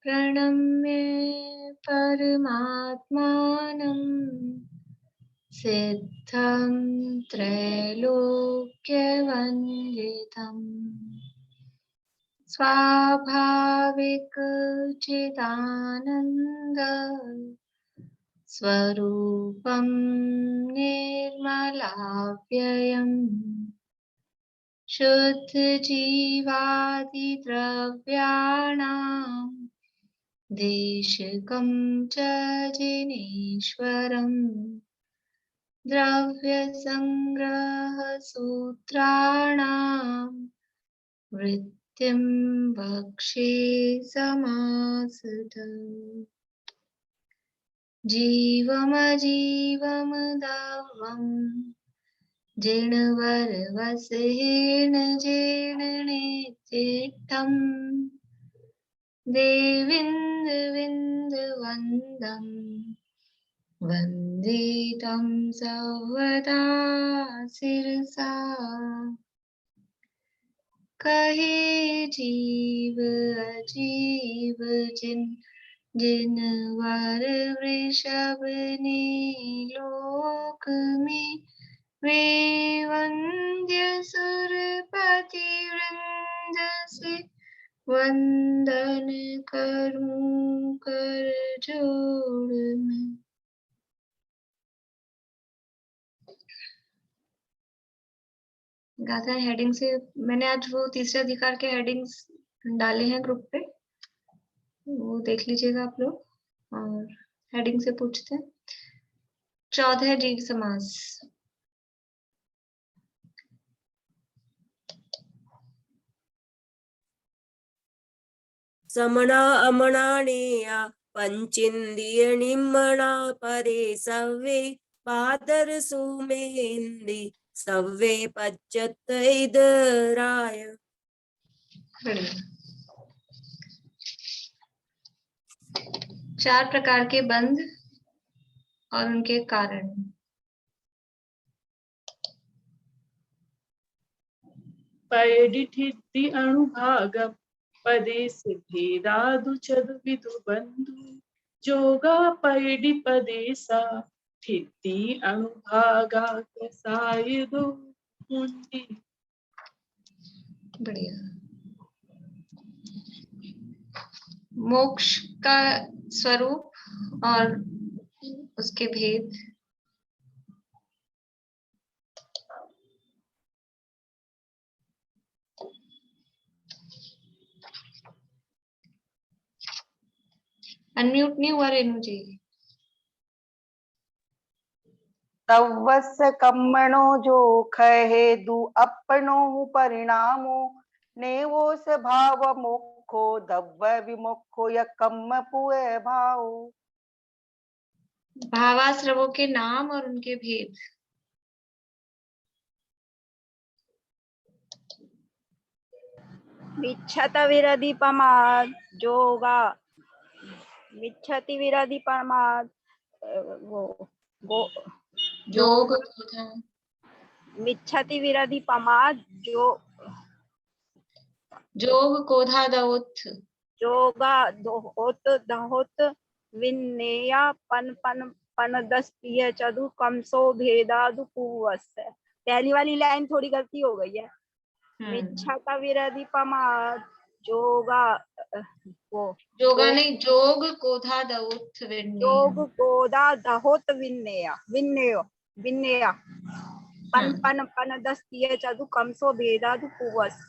प्रणम्य परमात्मानं सिद्धं त्रैलोक्यवन्दितं स्वाभाविक चिदानन्द स्वरूपं निर्मलाव्ययम् शुद्ध जीवादि द्रव्याणां देशकं च जिनेश्वरम् द्रव्य संग्रह सूत्राणां वृत्तिं भक्षे समासद जीवमजीवमदवम् जिणवरवसेन जीर्णनेत्तिष्ठम् देविन्दविन्दवन्दम् वन्दे तं सर्वदा शिरसा कहे जीव अजीव जिनवर वृषभ ने लोक में वे वंद्य सुरपति वृंद से वंदन करूं कर जोड़ में। गाथा हेडिंग से मैंने आज वो तीसरे अधिकार के हेडिंग्स डाले हैं ग्रुप पे, वो देख लीजिएगा आप लोग और हेडिंग से पूछते हैं। 14 जीव समास। समना अमनानेय पंचेन्द्रिय निम्मना परे सव्वे पादर सुमेंदि सव्वे पच्चत इदराय। चार प्रकार के बंध और उनके कारण। पैडिठिद्धि अणुभागम पदेश भेदादु चदुविदु बंधु जोगा पैडि पदेसा ठिद्धि अणुभागा कसायदु मुंडी। बढ़िया। मोक्ष का स्वरूप और उसके भेद। अनम्यूट नहीं हुआ रेणु जी। तवस कम्मणो जो खहे दु अपनो परिणामो नेवो स्वभाव मोखो दव्व विमुखो य कम्म पुए भाव। भावाश्रवों के नाम और उनके भेद। विच्छत विरधि पमाद जोगा विच्छति विरधि पमाद जोग मिच्छति विरधि पमाद जोग कोधा दौथ जोगा दोहोत दहोत विन्नेया पन पन पनदस्तीय चदु कमसो भेदादु पूवस। पहली वाली लाइन थोड़ी गलती हो गई है। मिच्छत विरधि पमाद जोगा वो जोगा नहीं जोग कोधा दौथ जोग गोदा दहोत विन्नेया विन्नेयो विन्नेया पन पन पनदस्तीय चदु कमसो भेदादु पूवस।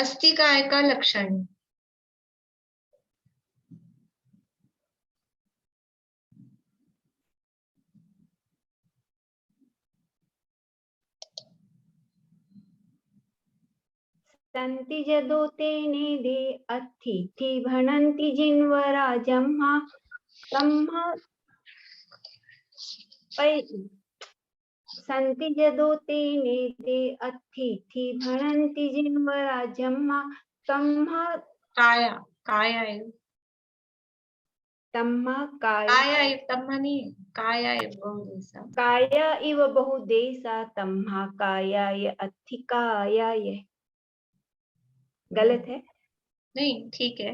अस्थि काय का लक्षण। संति जदोते निधे अतिथि भणन्ति जिन्वरा जम्हा तम्हा संति जदोते निधे अतिथि भणन्ति जिन्वरा जम्हा तम्हा काया काया तम्हा काया तम्हा नहीं काया बहुदेशा काया इव बहुदेशा तम्हा कायाय अथिकायाय। गलत है? नहीं ठीक है,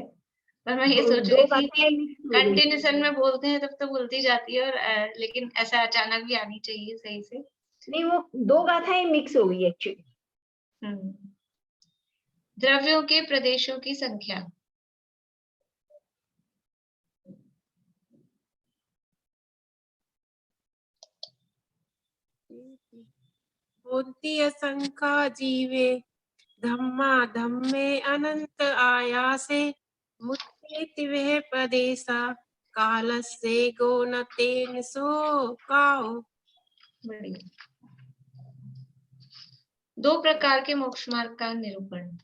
पर मैं ये दो सोच रही थी बातें कि mix हो गई। कंटिन्यूशन में बोलते हैं तब तो बोलती जाती है, और लेकिन ऐसा अचानक भी आनी चाहिए सही से। नहीं, वो दो गाथाएं मिक्स हो गई एक्चुअली। द्रव्यों के प्रदेशों की संख्या। होती असंख्या जीवे धम्मा धम्मे अनंत आयासे मुत्तेति वह पदेसा कालस्य गो न तेन सो काओ। बढ़िया। दो प्रकार के मोक्ष मार्ग का निरूपण।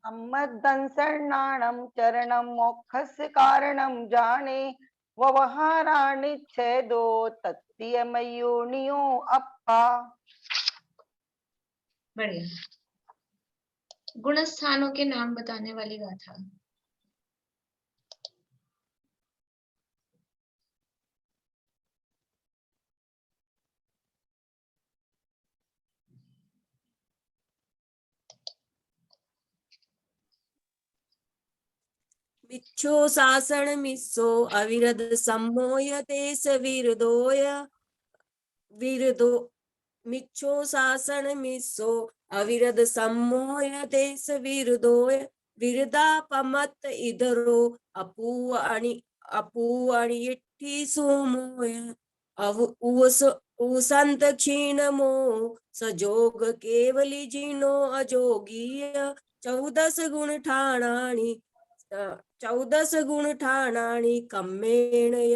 सम्मदंसर्णाणं चरणं मोक्षस्य कारणं जाने व्यवहारानिच्छेदो तत्तियमयोनियो अप्पा। बढ़िया। गुण स्थानों के नाम बताने वाली गाथा। मिच्छो सासण मिस्सो अविरद सम्मोय तेस विरदो मिच्छो सासण मिस्सो अविरद सम्मोय तेस विरदोय विरदापमत इधरो अपू अणियठी सोमोय उसंत क्षीणमो सजोग केवली जिनो अजोगीय 14 गुण ठाणानि कम्मेणय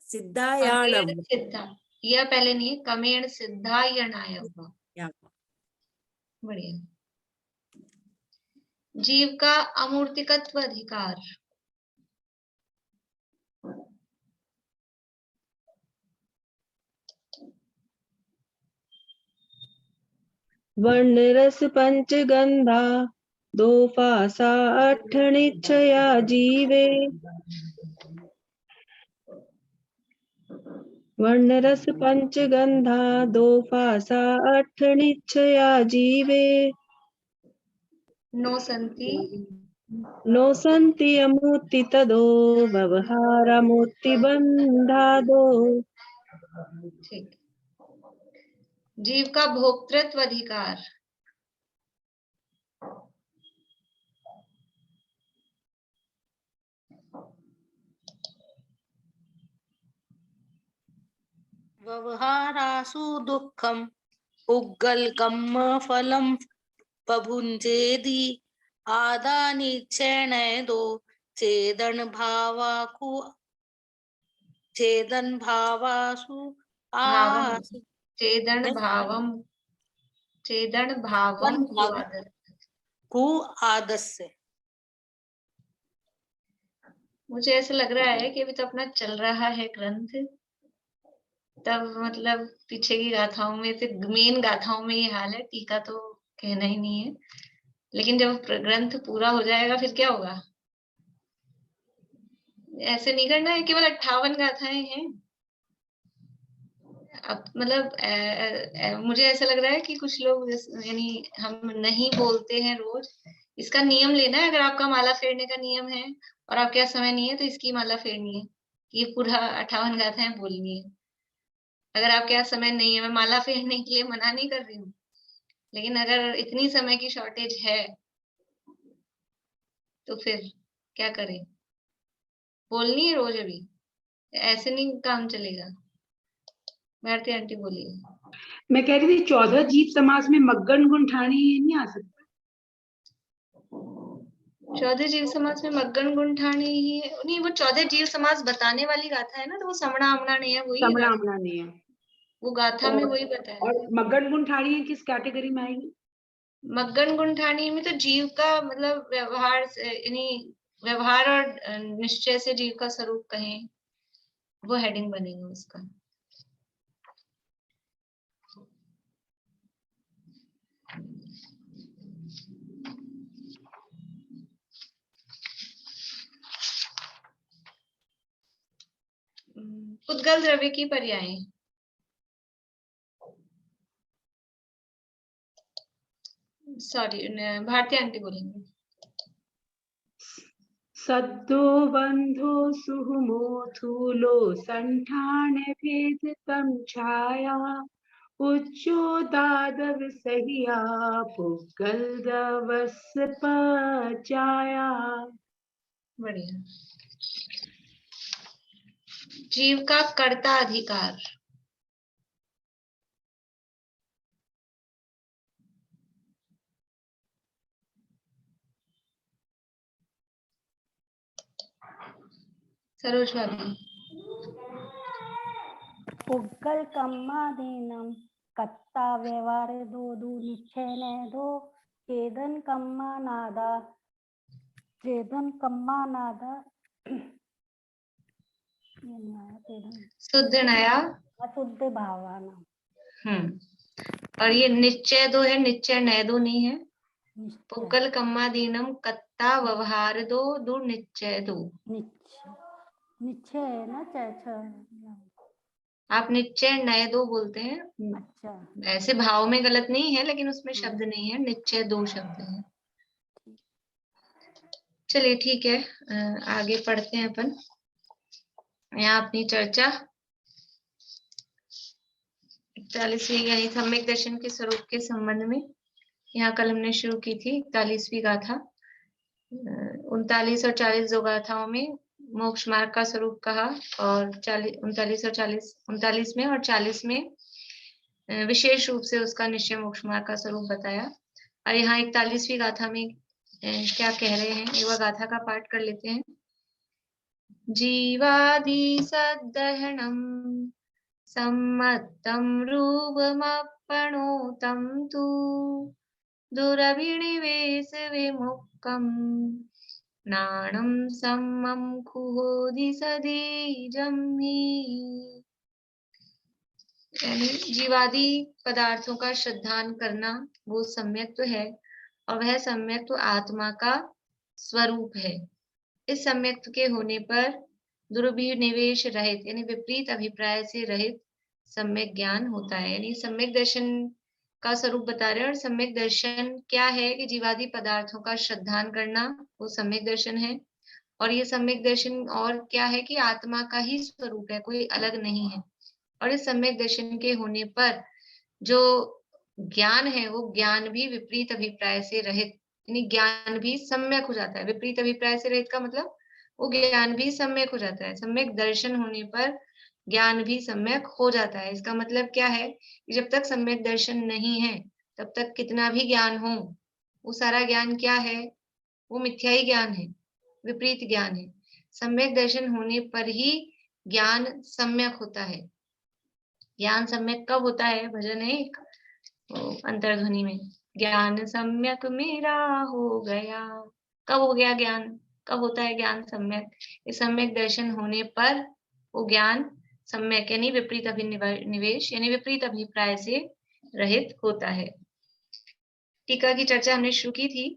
सिद्धायाणम। सिद्धा, यह पहले नहीं है, कमेण सिद्धायणाय। बढ़िया। जीव का अमूर्तिकत्व अधिकार। वर्ण रस पंचगंधा दो फासा अठनिच्छया जीवे। वर्ण रस पंचगंधा दो फासा अठनिच्छया जीवे। नो संति अमूर्ति तदो व्यवहारमूर्ति बंधादो। ठीक। जीव का भोक्तृत्व अधिकार। व्यवहारासु दुःखम उग्गलकम्म फलम पभुंजेदि आदानिच्छेनदो चेदन भावासु आसु चेदन भावम कु आदस्य। मुझे ऐसा लग रहा है कि अभी तो अपना चल रहा है ग्रंथ, तब मतलब पीछे की गाथाओं में से मेन गाथाओं में ये हाल है, टीका तो कहना ही नहीं है। लेकिन जब ग्रंथ पूरा हो जाएगा फिर क्या होगा? ऐसे नहीं करना है, केवल 58 गाथाएं हैं। अब मतलब मुझे ऐसा लग रहा है कि कुछ लोग यानी हम नहीं बोलते हैं रोज, इसका नियम लेना है। अगर आपका माला फेरने का नियम है और आपके पास समय नहीं है तो इसकी माला फेरनी है, ये पूरा 58 गाथाएं बोलनी है। अगर आपके पास समय नहीं है, मैं माला फेरने के लिए मना नहीं कर रही हूँ, लेकिन अगर इतनी समय की शॉर्टेज है तो फिर क्या करें? बोलनी है रोज, अभी ऐसे नहीं काम चलेगा। भारती आंटी बोलिए। मैं कह रही थी 14 जीव समास में मग्गन गुण ठाणी नहीं आ सकता? 14 जीव समास में मग्गन गुण ठाणी ही है नहीं, वो 14 जीव समास बताने वाली गाथा है ना, तो वो समणा अमणा नहीं है, वही है गाथा। नहीं है वो गाथा में वही बताया। और मग्गन गुण ठाणी किस कैटेगरी में आएगी? मग्गन गुण ठाणी में तो जीव का मतलब व्यवहार यानी व्यवहार और निश्चय से जीव का स्वरूप कहें, वो हेडिंग बनेगा उसका। उद्गल द्रव्य की पर्याय। सॉरी, भारती आंटी बोलेंगे। सद्दो बंधो सुहुमो थूलो संठान भेद तम छाया उच्चोदादव सहिया पुगल दवस पचाया। बढ़िया। जीव का कर्ता अधिकार। सरोज भाभी। पुग्गल कम्मादीनम कत्ता व्यवहार दो निश्चय दो चेदन कम्मा नादा शुद्ध नया। अशुद्ध भावना। और ये निश्चय दो है, निश्चय नय दो नहीं है। निश्चय पुगल कम्मादीनम कत्ता व्यवहार दो निश्चय दो। निश्चय है ना, आप निश्चय नय दो बोलते हैं। अच्छा, ऐसे भाव में गलत नहीं है, लेकिन उसमें शब्द नहीं है, निश्चय दो शब्द है। चलिए ठीक है, आगे पढ़ते हैं अपन। यहाँ अपनी चर्चा 41वीं यानी सम्यक दर्शन के स्वरूप के संबंध में, यहाँ कल हमने शुरू की थी 41वीं गाथा। 39 और 40 दो गाथाओं में मोक्ष मार्ग का स्वरूप कहा, और 39 में और 40 में विशेष रूप से उसका निश्चय मोक्ष मार्ग का स्वरूप बताया। और यहाँ 41वीं गाथा में क्या कह रहे हैं, एक बार गाथा का पाठ कर लेते हैं। जीवादि सद्दहनम सम्मत्तं रूपमप्पणोतं तु दुरभिनिवेश विमुक्तम् नाणं सम्मं खुहोदि सदीजं हि। यानी जीवादि पदार्थों का श्रद्धान करना वो सम्यक तो है, और वह सम्यक तो आत्मा का स्वरूप है। इस सम्यक के होने पर दुर्भिनिवेश रहित यानी विपरीत अभिप्राय से रहित सम्यक ज्ञान होता है। यानी सम्यक दर्शन का स्वरूप बता रहे हैं। और सम्यक दर्शन क्या है कि जीवादि पदार्थों का श्रद्धान करना वो सम्यक दर्शन है। और ये सम्यक दर्शन और क्या है कि आत्मा का ही स्वरूप है, कोई अलग नहीं है। और इस सम्यक दर्शन के होने पर जो ज्ञान है वो ज्ञान भी विपरीत अभिप्राय से रहित, यानी ज्ञान भी सम्यक हो जाता है। विपरीत अभिप्राय से रहित का मतलब वो ज्ञान भी सम्यक हो जाता है। सम्यक दर्शन होने पर ज्ञान भी सम्यक हो जाता है। इसका मतलब क्या है कि जब तक सम्यक दर्शन नहीं है तब तक कितना भी ज्ञान हो, वो सारा ज्ञान क्या है, वो मिथ्या ही ज्ञान है, विपरीत ज्ञान है। सम्यक दर्शन होने पर ही ज्ञान सम्यक होता है। ज्ञान सम्यक कब होता है? भजन है एक अंतर्ध्वनि में, ज्ञान सम्यक मेरा हो गया। कब हो गया ज्ञान? कब होता है ज्ञान सम्यक? इस सम्यक दर्शन होने पर वो ज्ञान सम्यक यानी विपरीत अभिनिवेश यानी विपरीत अभिप्राय से रहित होता है। टीका की चर्चा हमने शुरू की थी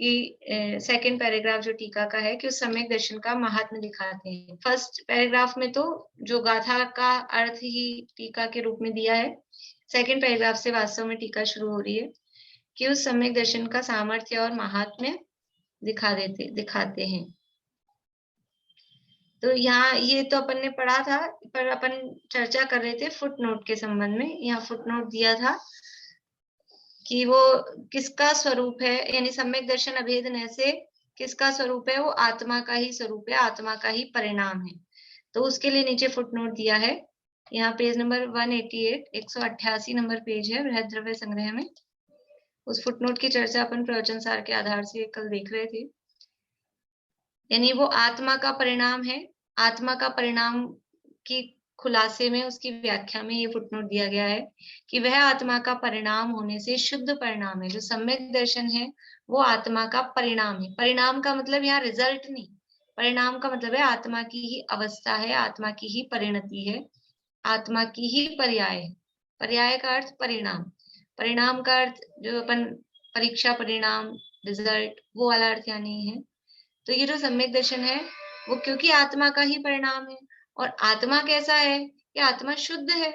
कि सेकंड पैराग्राफ जो टीका का है कि उस सम्यक दर्शन का महात्म्य दिखाते हैं। फर्स्ट पैराग्राफ में तो जो गाथा का अर्थ ही टीका के रूप में दिया है, सेकंड पैराग्राफ से वास्तव में टीका शुरू हो रही है कि उस सम्यक दर्शन का सामर्थ्य और महात्म्य दिखाते हैं। तो यहाँ ये तो अपन ने पढ़ा था, पर अपन चर्चा कर रहे थे फुटनोट के संबंध में। यहाँ फुटनोट दिया था कि वो किसका स्वरूप है, यानी सम्यक दर्शन अभेद न से किसका स्वरूप है? वो आत्मा का ही स्वरूप है, आत्मा का ही परिणाम है। तो उसके लिए नीचे फुटनोट दिया है। यहाँ पेज नंबर 188 188 नंबर पेज है बृहद द्रव्य संग्रह में। उस फुटनोट की चर्चा अपन प्रवचन सार के आधार से कल देख रहे थे। यानी वो आत्मा का परिणाम है। आत्मा का परिणाम की खुलासे में, उसकी व्याख्या में ये फुटनोट दिया गया है कि वह आत्मा का परिणाम होने से शुद्ध परिणाम है। जो सम्यक दर्शन है वो आत्मा का परिणाम है। परिणाम का मतलब यहाँ रिजल्ट नहीं, परिणाम का मतलब है आत्मा की ही अवस्था है, आत्मा की ही परिणति है, आत्मा की ही पर्याय है। पर्याय का अर्थ परिणाम, परिणाम का अर्थ जो अपन परीक्षा परिणाम, रिजल्ट, वो वाला अर्थ यहाँ नहीं है। तो ये जो सम्यक दर्शन है वो क्योंकि आत्मा का ही परिणाम है और आत्मा कैसा है कि आत्मा शुद्ध है।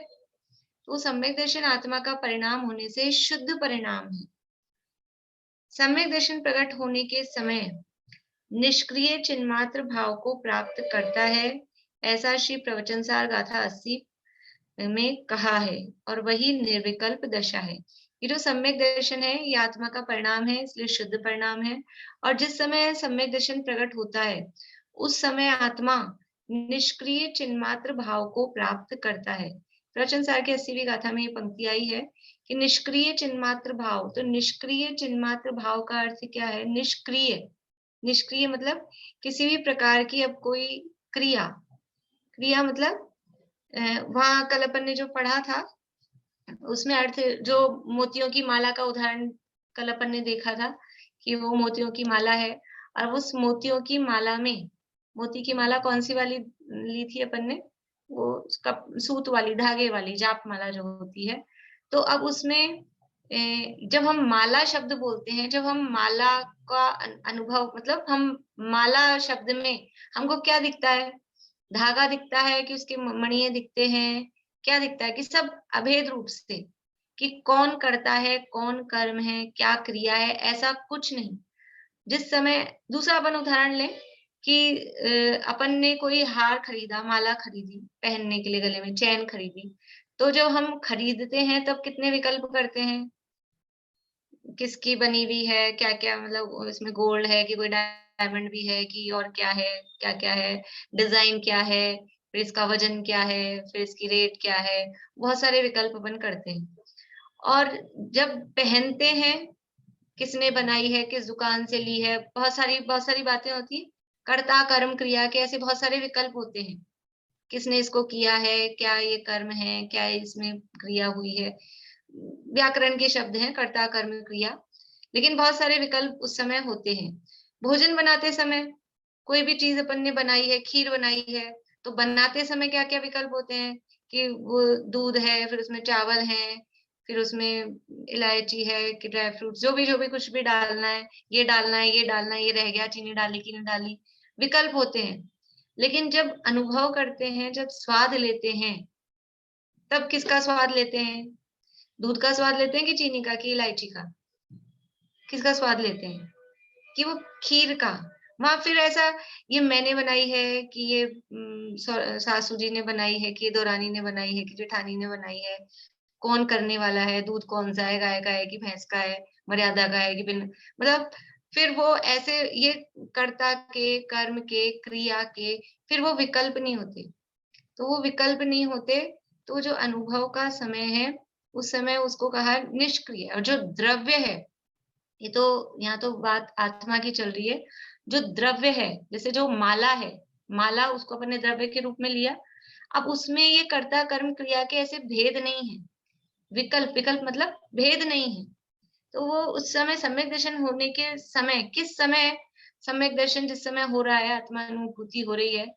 तो सम्यक दर्शन आत्मा का परिणाम होने से शुद्ध परिणाम है। सम्यक दर्शन प्रकट होने के समय निष्क्रिय चिन्मात्र भाव को प्राप्त करता है, ऐसा श्री प्रवचनसार गाथा 80 में कहा है, और वही निर्विकल्प दशा है। ये जो सम्यक दर्शन है ये आत्मा का परिणाम है, इसलिए शुद्ध परिणाम है। और जिस समय सम्यक दर्शन प्रकट होता है उस समय आत्मा निष्क्रिय चिन्मात्र भाव को प्राप्त करता है। प्रवचनसार के 80वीं गाथा में ये पंक्ति आई है कि निष्क्रिय चिन्मात्र भाव। तो निष्क्रिय चिन्मात्र भाव का अर्थ क्या है? निष्क्रिय। निष्क्रिय मतलब किसी भी प्रकार की अब कोई क्रिया, क्रिया मतलब वहां कल अपन ने जो पढ़ा था उसमें अर्थ, जो मोतियों की माला का उदाहरण कल अपन ने देखा था कि वो मोतियों की माला है, और उस मोतियों की माला में, मोती की माला कौन सी वाली ली थी अपन ने? वो उसका सूत वाली, धागे वाली जाप माला जो होती है। तो अब उसमें जब हम माला शब्द बोलते हैं, जब हम माला का अनुभव, मतलब हम माला शब्द में हमको क्या दिखता है? धागा दिखता है कि उसके मणिये दिखते हैं? क्या दिखता है? कि सब अभेद रूप से, कि कौन करता है, कौन कर्म है, क्या क्रिया है, ऐसा कुछ नहीं। जिस समय दूसरा अपन उदाहरण लें कि अपन ने कोई हार खरीदा, माला खरीदी पहनने के लिए, गले में चैन खरीदी, तो जब हम खरीदते हैं तब कितने विकल्प करते हैं? किसकी बनी हुई है, क्या क्या, मतलब इसमें गोल्ड है कि कोई डायमंड भी है कि और क्या है, क्या क्या है, डिजाइन क्या है, फिर इसका वजन क्या है, फिर इसकी रेट क्या है, बहुत सारे विकल्प अपन करते हैं। और जब पहनते हैं, किसने बनाई है, किस दुकान से ली है, बहुत सारी बातें होती है। कर्ता कर्म क्रिया के ऐसे बहुत सारे विकल्प होते हैं। किसने इसको किया है, क्या ये कर्म है, क्या इसमें क्रिया हुई है, व्याकरण के शब्द हैं कर्ता कर्म क्रिया। लेकिन बहुत सारे विकल्प उस समय होते हैं। भोजन बनाते समय कोई भी चीज अपन ने बनाई है, खीर बनाई है, तो बनाते समय क्या क्या विकल्प होते हैं? कि वो दूध है, फिर उसमें चावल है, फिर उसमें इलायची है कि ड्राई फ्रूट, जो भी कुछ भी डालना है, ये डालना है, ये डालना है, ये रह गया, चीनी डाली कि नहीं डाली, विकल्प होते हैं। लेकिन जब अनुभव करते हैं, जब स्वाद लेते हैं, तब किसका स्वाद लेते हैं? दूध का स्वाद लेते हैं कि चीनी का कि इलायची का? किसका स्वाद लेते हैं? कि वो खीर का। वहां फिर ऐसा, ये मैंने बनाई है कि ये सासू जी ने बनाई है कि दौरानी ने बनाई है कि जेठानी ने बनाई है, कौन करने वाला है, दूध कौन सा है, गाय का है कि भैंस का है, मर्यादा का है कि बिन, मतलब फिर वो ऐसे ये कर्ता के, कर्म के, क्रिया के, फिर वो विकल्प नहीं होते। तो वो विकल्प नहीं होते, तो जो अनुभव का समय है उस समय उसको कहा निष्क्रिय। और जो द्रव्य है, ये तो यहाँ तो बात आत्मा की चल रही है, जो द्रव्य है, जैसे जो माला है, माला उसको अपने द्रव्य के रूप में लिया, अब उसमें ये कर्ता कर्म क्रिया के ऐसे भेद नहीं है, विकल्प मतलब भेद नहीं है। तो वो उस समय सम्यक दर्शन होने के समय, किस समय सम्यक दर्शन जिस समय हो रहा है, आत्मा अनुभूति हो रही है,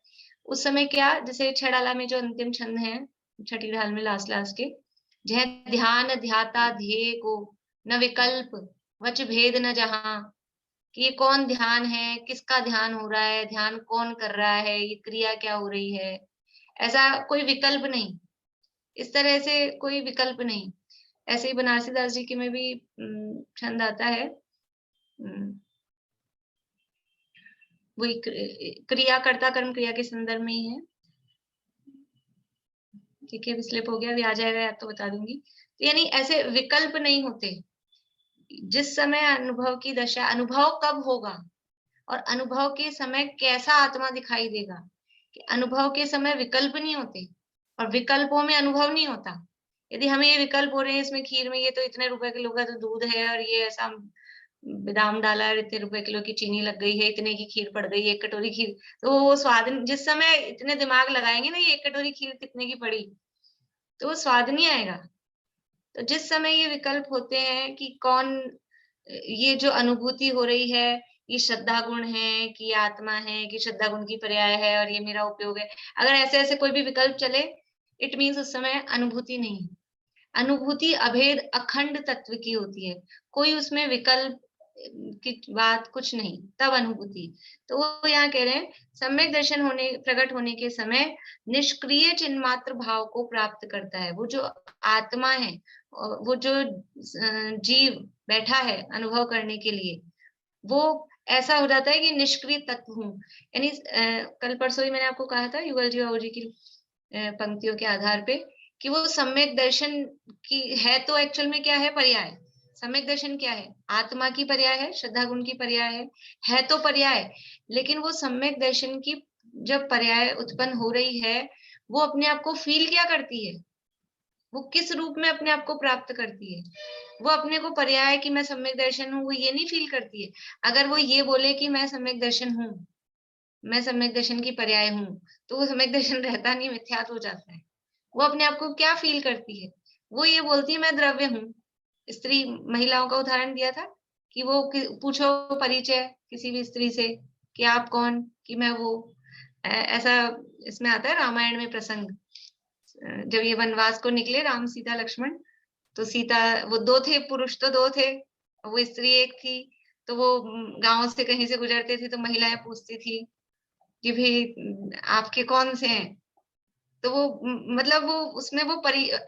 उस समय क्या, जैसे छेड़ाला में जो अंतिम छंद है, छठी ढाल में लास्ट के, जह ध्यान ध्याता ध्येय को न विकल्प वच भेद न जहां, कि ये कौन ध्यान है, किसका ध्यान हो रहा है, ध्यान कौन कर रहा है, ये क्रिया क्या हो रही है, ऐसा कोई विकल्प नहीं, इस तरह से कोई विकल्प नहीं। ऐसे ही बनारसी दास जी के में भी छंद आता है, वही क्रिया कर्ता कर्म क्रिया के संदर्भ में ही है। ठीक है, अभी स्लिप हो गया, अभी आ जाएगा या तो बता दूंगी। तो यानी ऐसे विकल्प नहीं होते। जिस समय अनुभव की दशा, अनुभव कब होगा और अनुभव के समय कैसा आत्मा दिखाई देगा, कि अनुभव के समय विकल्प नहीं होते और विकल्पों में अनुभव नहीं होता। यदि हमें ये विकल्प हो रहे हैं, इसमें खीर में ये तो इतने रुपए किलो का तो दूध है, और ये ऐसा बादाम डाला है, इतने रुपए किलो की चीनी लग गई है, इतने की खीर पड़ गई है, 1 कटोरी खीर, तो वो स्वाद, जिस समय इतने दिमाग लगाएंगे ना, ये 1 कटोरी खीर कितने की पड़ी, तो वो स्वाद नहीं आएगा। तो जिस समय ये विकल्प होते हैं कि कौन, ये जो अनुभूति हो रही है, ये श्रद्धा गुण है कि आत्मा है, कि श्रद्धा गुण की पर्याय है और ये मेरा उपयोग है, अगर ऐसे ऐसे कोई भी विकल्प चले, इट मीन्स उस समय अनुभूति नहीं है। अनुभूति अभेद अखंड तत्व की होती है, कोई उसमें विकल्प की बात कुछ नहीं, तब अनुभूति। तो वो यहाँ कह रहे हैं सम्यक दर्शन होने प्रकट होने के समय निष्क्रिय चिन्मात्र भाव को प्राप्त करता है। वो जो आत्मा है, वो जो जीव बैठा है अनुभव करने के लिए, वो ऐसा हो जाता है कि निष्क्रिय तत्व हूँ। यानी कल परसों ही मैंने आपको कहा था युगल जी बाबू जी की पंक्तियों के आधार पे कि वो सम्यक दर्शन की है, तो एक्चुअल में क्या है? पर्याय। सम्यक दर्शन क्या है? आत्मा की पर्याय है, श्रद्धा गुण की पर्याय है तो पर्याय। लेकिन वो सम्यक दर्शन की जब पर्याय उत्पन्न हो रही है, वो अपने आप को फील क्या करती है? वो किस रूप में अपने आप को प्राप्त करती है? वो अपने को पर्याय कि मैं सम्यक दर्शन हूँ, वो ये नहीं फील करती है। अगर वो ये बोले कि मैं सम्यक दर्शन हूँ, मैं सम्यक दर्शन की पर्याय हूँ, तो वो सम्यक दर्शन रहता नहीं, मिथ्यात्व हो जाता है। वो अपने आप को क्या फील करती है? वो ये बोलती है मैं द्रव्य हूँ। स्त्री महिलाओं का उदाहरण दिया था कि वो पूछो परिचय किसी भी स्त्री से कि आप कौन, कि मैं वो। ऐसा इसमें आता है रामायण में प्रसंग, जब ये वनवास को निकले राम सीता लक्ष्मण, तो सीता, वो दो थे, पुरुष तो दो थे, वो स्त्री एक थी। तो वो गांव से कहीं से गुजरते थे तो महिलाएं पूछती थी कि भाई आपके कौन से हैं? तो वो मतलब वो उसमें वो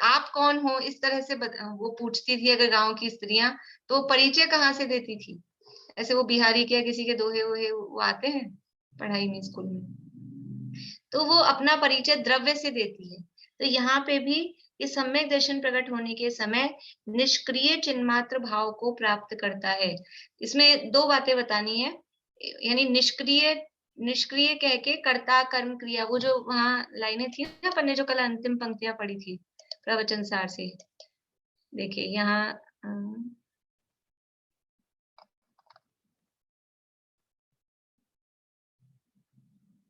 आप कौन हो इस तरह से वो पूछती थी। अगर गांव की स्त्रियां, तो परिचय कहाँ से देती थी? ऐसे वो बिहारी के किसी के दोहे वोहे वो आते हैं पढ़ाई में, स्कूल में, तो वो अपना परिचय द्रव्य से देती है। तो यहाँ पे भी इस सम्यक दर्शन प्रकट होने के समय निष्क्रिय चिन्मात्र भाव को प्राप्त करता है। इसमें दो बातें बतानी है, यानी निष्क्रिय कह के कर्ता कर्म क्रिया, वो जो वहां लाइनें थी ना अपन ने जो कल अंतिम पंक्तियां पढ़ी थी प्रवचन सार से, देखिए यहाँ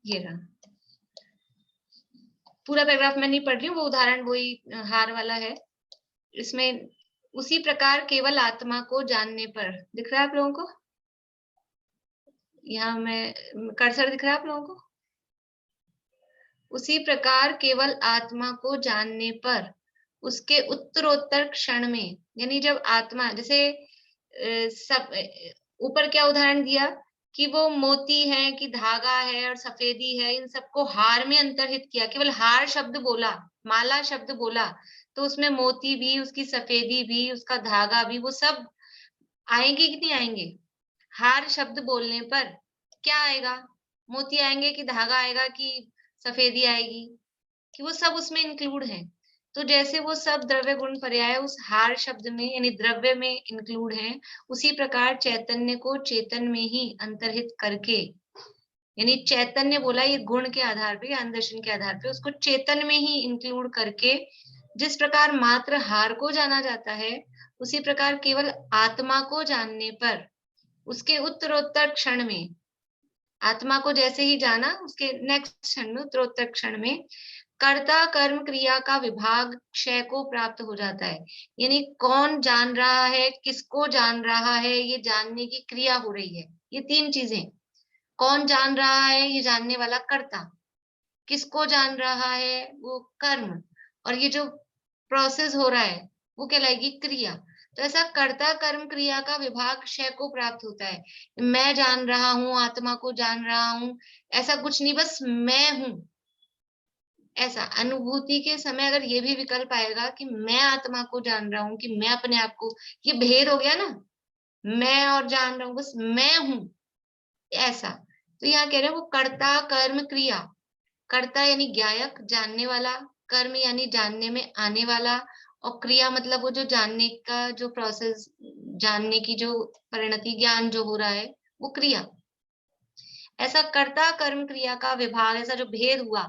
ये रहा पूरा पैराग्राफ मैं नहीं पढ़ रही हूँ, वो उदाहरण वही हार वाला है। इसमें उसी प्रकार केवल आत्मा को जानने पर, दिख रहा है आप लोगों को? यहाँ मैं कर्सर दिख रहा है आप लोगों को? उसी प्रकार केवल आत्मा को जानने पर उसके उत्तरोत्तर क्षण में, यानी जब आत्मा, जैसे सब ऊपर क्या उदाहरण दिया कि वो मोती है कि धागा है और सफेदी है, इन सबको हार में अंतर्हित किया। केवल हार शब्द बोला, माला शब्द बोला, तो उसमें मोती भी, उसकी सफेदी भी, उसका धागा भी, वो सब आएंगे कि नहीं आएंगे? हार शब्द बोलने पर क्या आएगा? मोती आएंगे कि धागा आएगा कि सफेदी आएगी? कि वो सब उसमें इंक्लूड है। तो जैसे वो सब द्रव्य गुण पर्याय उस हार शब्द में यानी द्रव्य में इंक्लूड है, उसी प्रकार चैतन्य को चेतन में ही अंतर्हित करके, यानी चैतन्य बोला ये गुण के आधार पे, ज्ञान दर्शन के आधार पे, उसको चेतन में ही इंक्लूड करके जिस प्रकार मात्र हार को जाना जाता है, उसी प्रकार केवल आत्मा को जानने पर उसके उत्तरोत्तर क्षण में, आत्मा को जैसे ही जाना उसके नेक्स्ट क्षण में, उत्तरोत्तर क्षण में कर्ता कर्म क्रिया का विभाग क्षय को प्राप्त हो जाता है। यानी कौन जान रहा है, किसको जान रहा है, ये जानने की क्रिया हो रही है। ये तीन चीजें, कौन जान रहा है, ये जानने वाला कर्ता, किसको जान रहा है वो कर्म, और ये जो प्रोसेस हो रहा है वो कहलाएगी क्रिया। तो ऐसा कर्ता कर्म क्रिया का विभाग क्षय को प्राप्त होता है। मैं जान रहा हूं, आत्मा को जान रहा हूं, ऐसा कुछ नहीं, बस मैं हूं। ऐसा अनुभूति के समय अगर ये भी विकल्प आएगा कि मैं आत्मा को जान रहा हूं, कि मैं अपने आप को, ये भेद हो गया ना, मैं और जान रहा हूं, बस मैं हूं, ऐसा। तो यहाँ कह रहे हैं वो कर्ता कर्म क्रिया, कर्ता यानी ज्ञायक, जानने वाला, कर्म यानी जानने में आने वाला, और क्रिया मतलब वो जो जानने का जो प्रोसेस, जानने की जो परिणति, ज्ञान जो हो रहा है, वो क्रिया। ऐसा कर्ता कर्म क्रिया का विभाग, ऐसा जो भेद हुआ,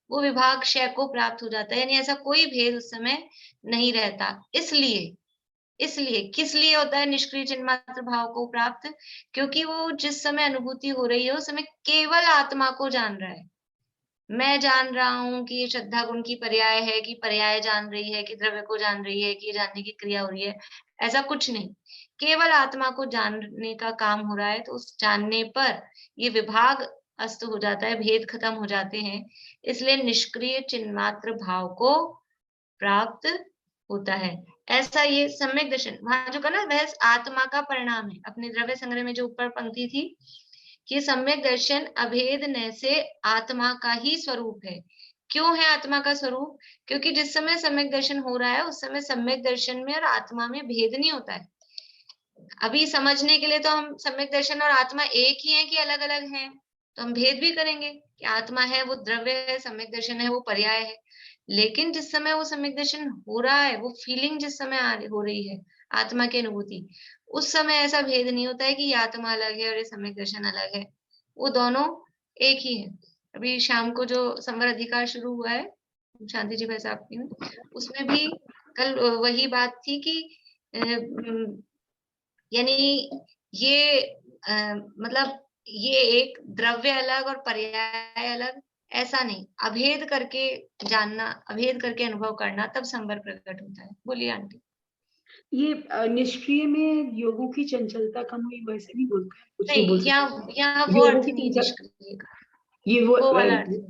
वो विभाग क्षय को प्राप्त हो जाता है। यानी ऐसा कोई भेद उस समय नहीं रहता। इसलिए किस लिए होता है निष्क्रिय चिन्मात्र भाव को प्राप्त? क्योंकि वो जिस समय अनुभूति हो रही है उस समय केवल आत्मा को जान रहा है। मैं जान रहा हूं कि ये श्रद्धा गुण की पर्याय है, कि पर्याय जान रही है, कि द्रव्य को जान रही है, कि ये जानने की क्रिया हो रही है, ऐसा कुछ नहीं। केवल आत्मा को जानने का काम हो रहा है। तो उस जानने पर ये विभाग अस्त हो जाता है, भेद खत्म हो जाते हैं। इसलिए निष्क्रिय चिन्मात्र भाव को प्राप्त होता है। ऐसा ये सम्यक दर्शन, वहां जो कहा ना वह आत्मा का परिणाम है। अपने द्रव्य संग्रह में जो ऊपर पंक्ति थी कि सम्यक दर्शन अभेद न से आत्मा का ही स्वरूप है। क्यों है आत्मा का स्वरूप? क्योंकि जिस समय सम्यक दर्शन हो रहा है उस समय सम्यक दर्शन में और आत्मा में भेद नहीं होता है। अभी समझने के लिए तो हम सम्यक दर्शन और आत्मा एक ही है कि अलग अलग हैं, तो हम भेद भी करेंगे कि आत्मा है वो द्रव्य है, सम्यक दर्शन है वो पर्याय है। लेकिन जिस समय वो सम्यक दर्शन हो रहा है, वो फीलिंग जिस समय हो रही है, आत्मा की अनुभूति, उस समय ऐसा भेद नहीं होता है कि ये आत्मा अलग है और ये सम्यक दर्शन अलग है, वो दोनों एक ही है। अभी शाम को जो संवर अधिकार शुरू हुआ है शांति जी भाई साहब की, उसमें भी कल वही बात थी कि यानी ये मतलब ये एक द्रव्य अलग और पर्याय अलग, ऐसा नहीं, अभेद करके जानना, अभेद करके अनुभव करना, तब संवर प्रकट होता है। बोलिए आंटी। ये निष्क्रिय में योगों की चंचलता कम हुई, वैसे नहीं बोलते हैं, कुछ नहीं बोल नहीं, यहाँ वो योगों अर्थ की नहीं चंचल, निष्क्रिय का, ये वो वाला अर्थ नहीं।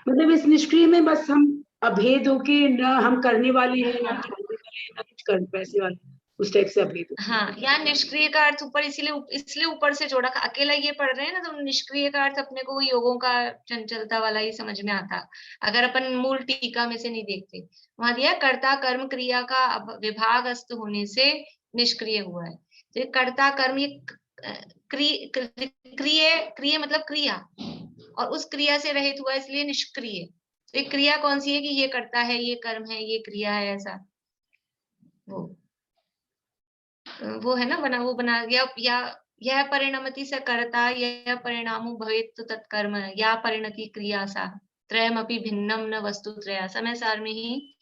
मतलब इस निष्क्रिय में बस हम अभेद होके, न हम करने वाले हैं ना जानने वाले हैं, ना कुछ कर वैसे वाले, उस टाइप से अभेद होके। हाँ, यहाँ निष्क्रिय का अर्थ ऊपर इसलिए ऊपर से जोड़ा, अकेला ये पढ़ रहे हैं ना, तो निष्क्रिय का अर्थ अपने को योगों का चंचलता वाला ही समझ में आता, अगर अपन मूल टीका में से नहीं देखते। वहां दिया कर्ता कर्म क्रिया का विभाग अस्त होने से निष्क्रिय हुआ है। तो कर्ता कर्म ये क्रिय मतलब क्रिया, और उस क्रिया से रहित हुआ इसलिए निष्क्रिय। तो एक क्रिया कौन सी है कि ये करता है, ये कर्म है, ये क्रिया है, ऐसा वो है ना, बना वो बना या यह परिणमति स कर्ता यह परिणामो भवेत् तत्कर्म या परिणति क्रिया सा त्रयमपि भिन्नम न वस्तु त्रया। समय सार में ही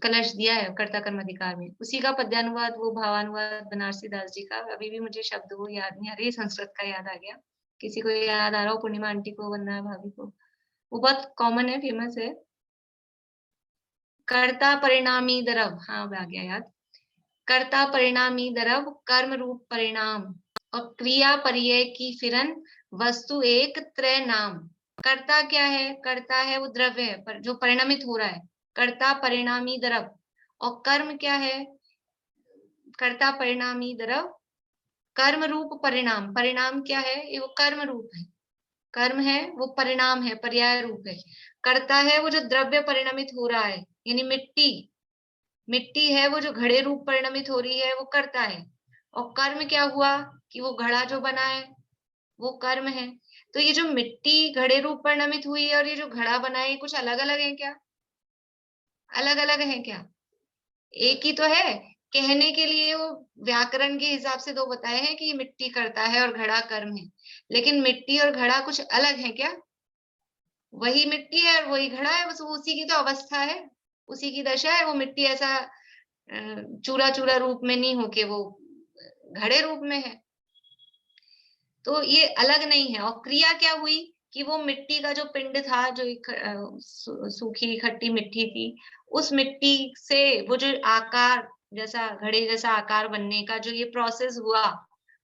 कलश दिया है कर्ता कर्म अधिकार में, उसी का पद्यानुवाद वो भावानुवाद बनारसी दास जी का, अभी भी मुझे शब्द वो याद नहीं आ रही, संस्कृत का याद आ गया। किसी को याद आ रहा हो, पूर्णिमा आंटी को, वंदना भाभी को, वो बहुत कॉमन है, फेमस है। कर्ता परिणामी द्रव, हाँ आ गया याद, कर्ता परिणामी द्रव कर्म रूप परिणाम और क्रिया पर्याय की फिरन वस्तु एक त्रय नाम। कर्ता क्या है? कर्ता है वो द्रव्य है पर जो परिणामित हो रहा है, कर्ता परिणामी द्रव, और कर्म क्या है? कर्ता परिणामी द्रव कर्म रूप परिणाम। परिणाम क्या है? ये वो कर्म रूप है, कर्म है वो परिणाम है, पर्याय रूप है। कर्ता है वो जो द्रव्य परिणामित हो रहा है, यानी मिट्टी है वो जो घड़े रूप परिणमित हो रही है, वो कर्ता है। और कर्म क्या हुआ कि वो घड़ा जो बना है वो कर्म है। तो ये जो मिट्टी घड़े रूप परिणमित हुई है और ये जो घड़ा बना है, कुछ अलग अलग है क्या? अलग अलग है क्या? एक ही तो है। कहने के लिए वो व्याकरण के हिसाब से दो बताए हैं कि ये मिट्टी करता है और घड़ा कर्म है, लेकिन मिट्टी और घड़ा कुछ अलग है क्या? वही मिट्टी है और वही घड़ा है, बस उसी की तो अवस्था है, उसी की दशा है। वो मिट्टी ऐसा चूरा चूरा रूप में नहीं होके वो घड़े रूप में है, तो ये अलग नहीं है। और क्रिया क्या हुई कि वो मिट्टी का जो पिंड था, जो एक सूखी खट्टी मिट्टी थी, उस मिट्टी से वो जो आकार जैसा घड़े जैसा आकार बनने का जो ये प्रोसेस हुआ,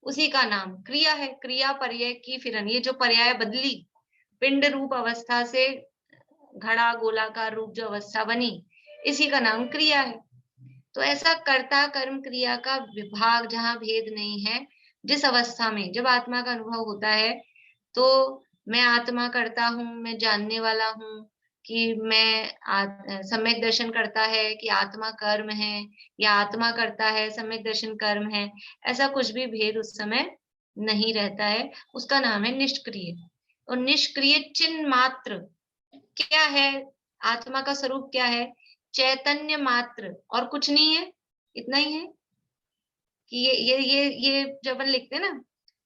उसी का नाम क्रिया है। क्रिया पर्याय की फिरन, ये जो पर्याय बदली, पिंड रूप अवस्था से घड़ा गोलाकार रूप जो अवस्था बनी, इसी का नाम क्रिया है। तो ऐसा कर्ता कर्म क्रिया का विभाग जहां भेद नहीं है, जिस अवस्था में जब आत्मा का अनुभव होता है, तो मैं आत्मा करता हूँ, मैं जानने वाला हूँ कि मैं सम्यक दर्शन करता है कि आत्मा कर्म है, या आत्मा करता है सम्यक दर्शन कर्म है, ऐसा कुछ भी भेद उस समय नहीं रहता है, उसका नाम है निष्क्रिय। और निष्क्रिय चिन्ह मात्र क्या है? आत्मा का स्वरूप क्या है? चैतन्य मात्र, और कुछ नहीं है, इतना ही है कि ये जब अपन लिखते हैं ना,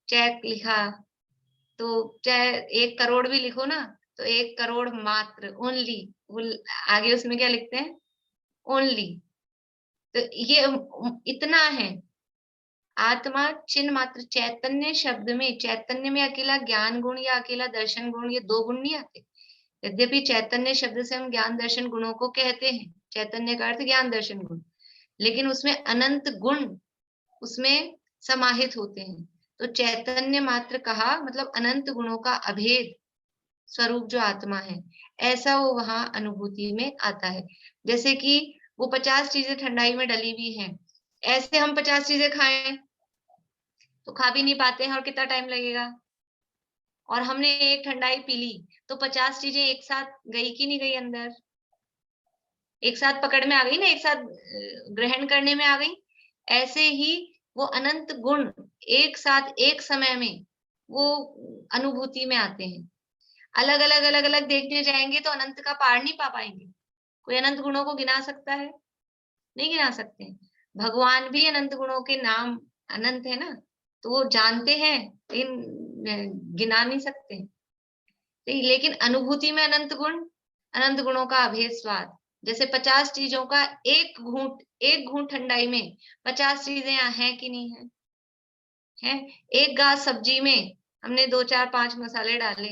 चेक लिखा, तो चाहे 1 करोड़ भी लिखो ना, तो 1 करोड़ मात्र, ओनली, वो आगे उसमें क्या लिखते हैं? ओनली। तो ये इतना है। आत्मा चिन्ह मात्र, चैतन्य शब्द में, चैतन्य में अकेला ज्ञान गुण या अकेला दर्शन गुण, ये 2 गुण नहीं आते। यद्यपि चैतन्य शब्द से हम ज्ञान दर्शन गुणों को कहते हैं, चैतन्य का अर्थ ज्ञान दर्शन गुण, लेकिन उसमें अनंत गुण उसमें समाहित होते हैं। तो चैतन्य मात्र कहा मतलब अनंत गुणों का अभेद स्वरूप जो आत्मा है, ऐसा वो वहां अनुभूति में आता है। जैसे कि वो 50 चीजें ठंडाई में डली हुई हैं। ऐसे हम 50 चीजें खाएं तो खा भी नहीं पाते हैं और कितना टाइम लगेगा। और हमने एक ठंडाई पी ली तो 50 चीजें एक साथ गई कि नहीं गई अंदर, एक साथ पकड़ में आ गई ना, एक साथ ग्रहण करने में आ गई। ऐसे ही वो अनंत गुण एक साथ एक समय में वो अनुभूति में आते हैं। अलग अलग देखने जाएंगे तो अनंत का पार नहीं पा पाएंगे। कोई अनंत गुणों को गिना सकता है? नहीं गिना सकते। भगवान भी अनंत गुणों के नाम अनंत है ना, तो वो जानते हैं लेकिन गिना नहीं सकते। लेकिन अनुभूति में अनंत गुण, अनंत गुणों का अभेद स्वाद। जैसे 50 चीजों का एक घूंट ठंडाई में 50 चीजें हैं कि नहीं है? हैं। एक गाज सब्जी में हमने 2 4 5 मसाले डाले,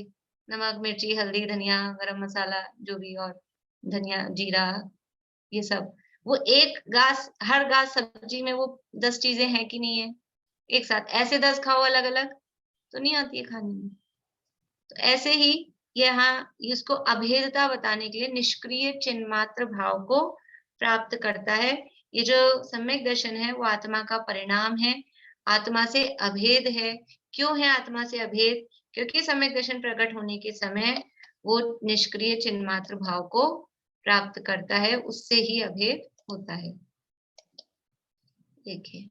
नमक, मिर्ची, हल्दी, धनिया, गरम मसाला जो भी, और धनिया, जीरा, ये सब। वो एक गाज, हर गाज सब्जी में वो 10 चीजें हैं कि नहीं है एक साथ? ऐसे 10 खाओ अलग अलग तो नहीं आती है खाने में। तो ऐसे ही यहाँ इसको अभेदता बताने के लिए निष्क्रिय चिन्मात्र भाव को प्राप्त करता है। ये जो सम्यक दर्शन है वो आत्मा का परिणाम है, आत्मा से अभेद है। क्यों है आत्मा से अभेद? क्योंकि सम्यक दर्शन प्रकट होने के समय वो निष्क्रिय चिन्मात्र भाव को प्राप्त करता है, उससे ही अभेद होता है। देखिए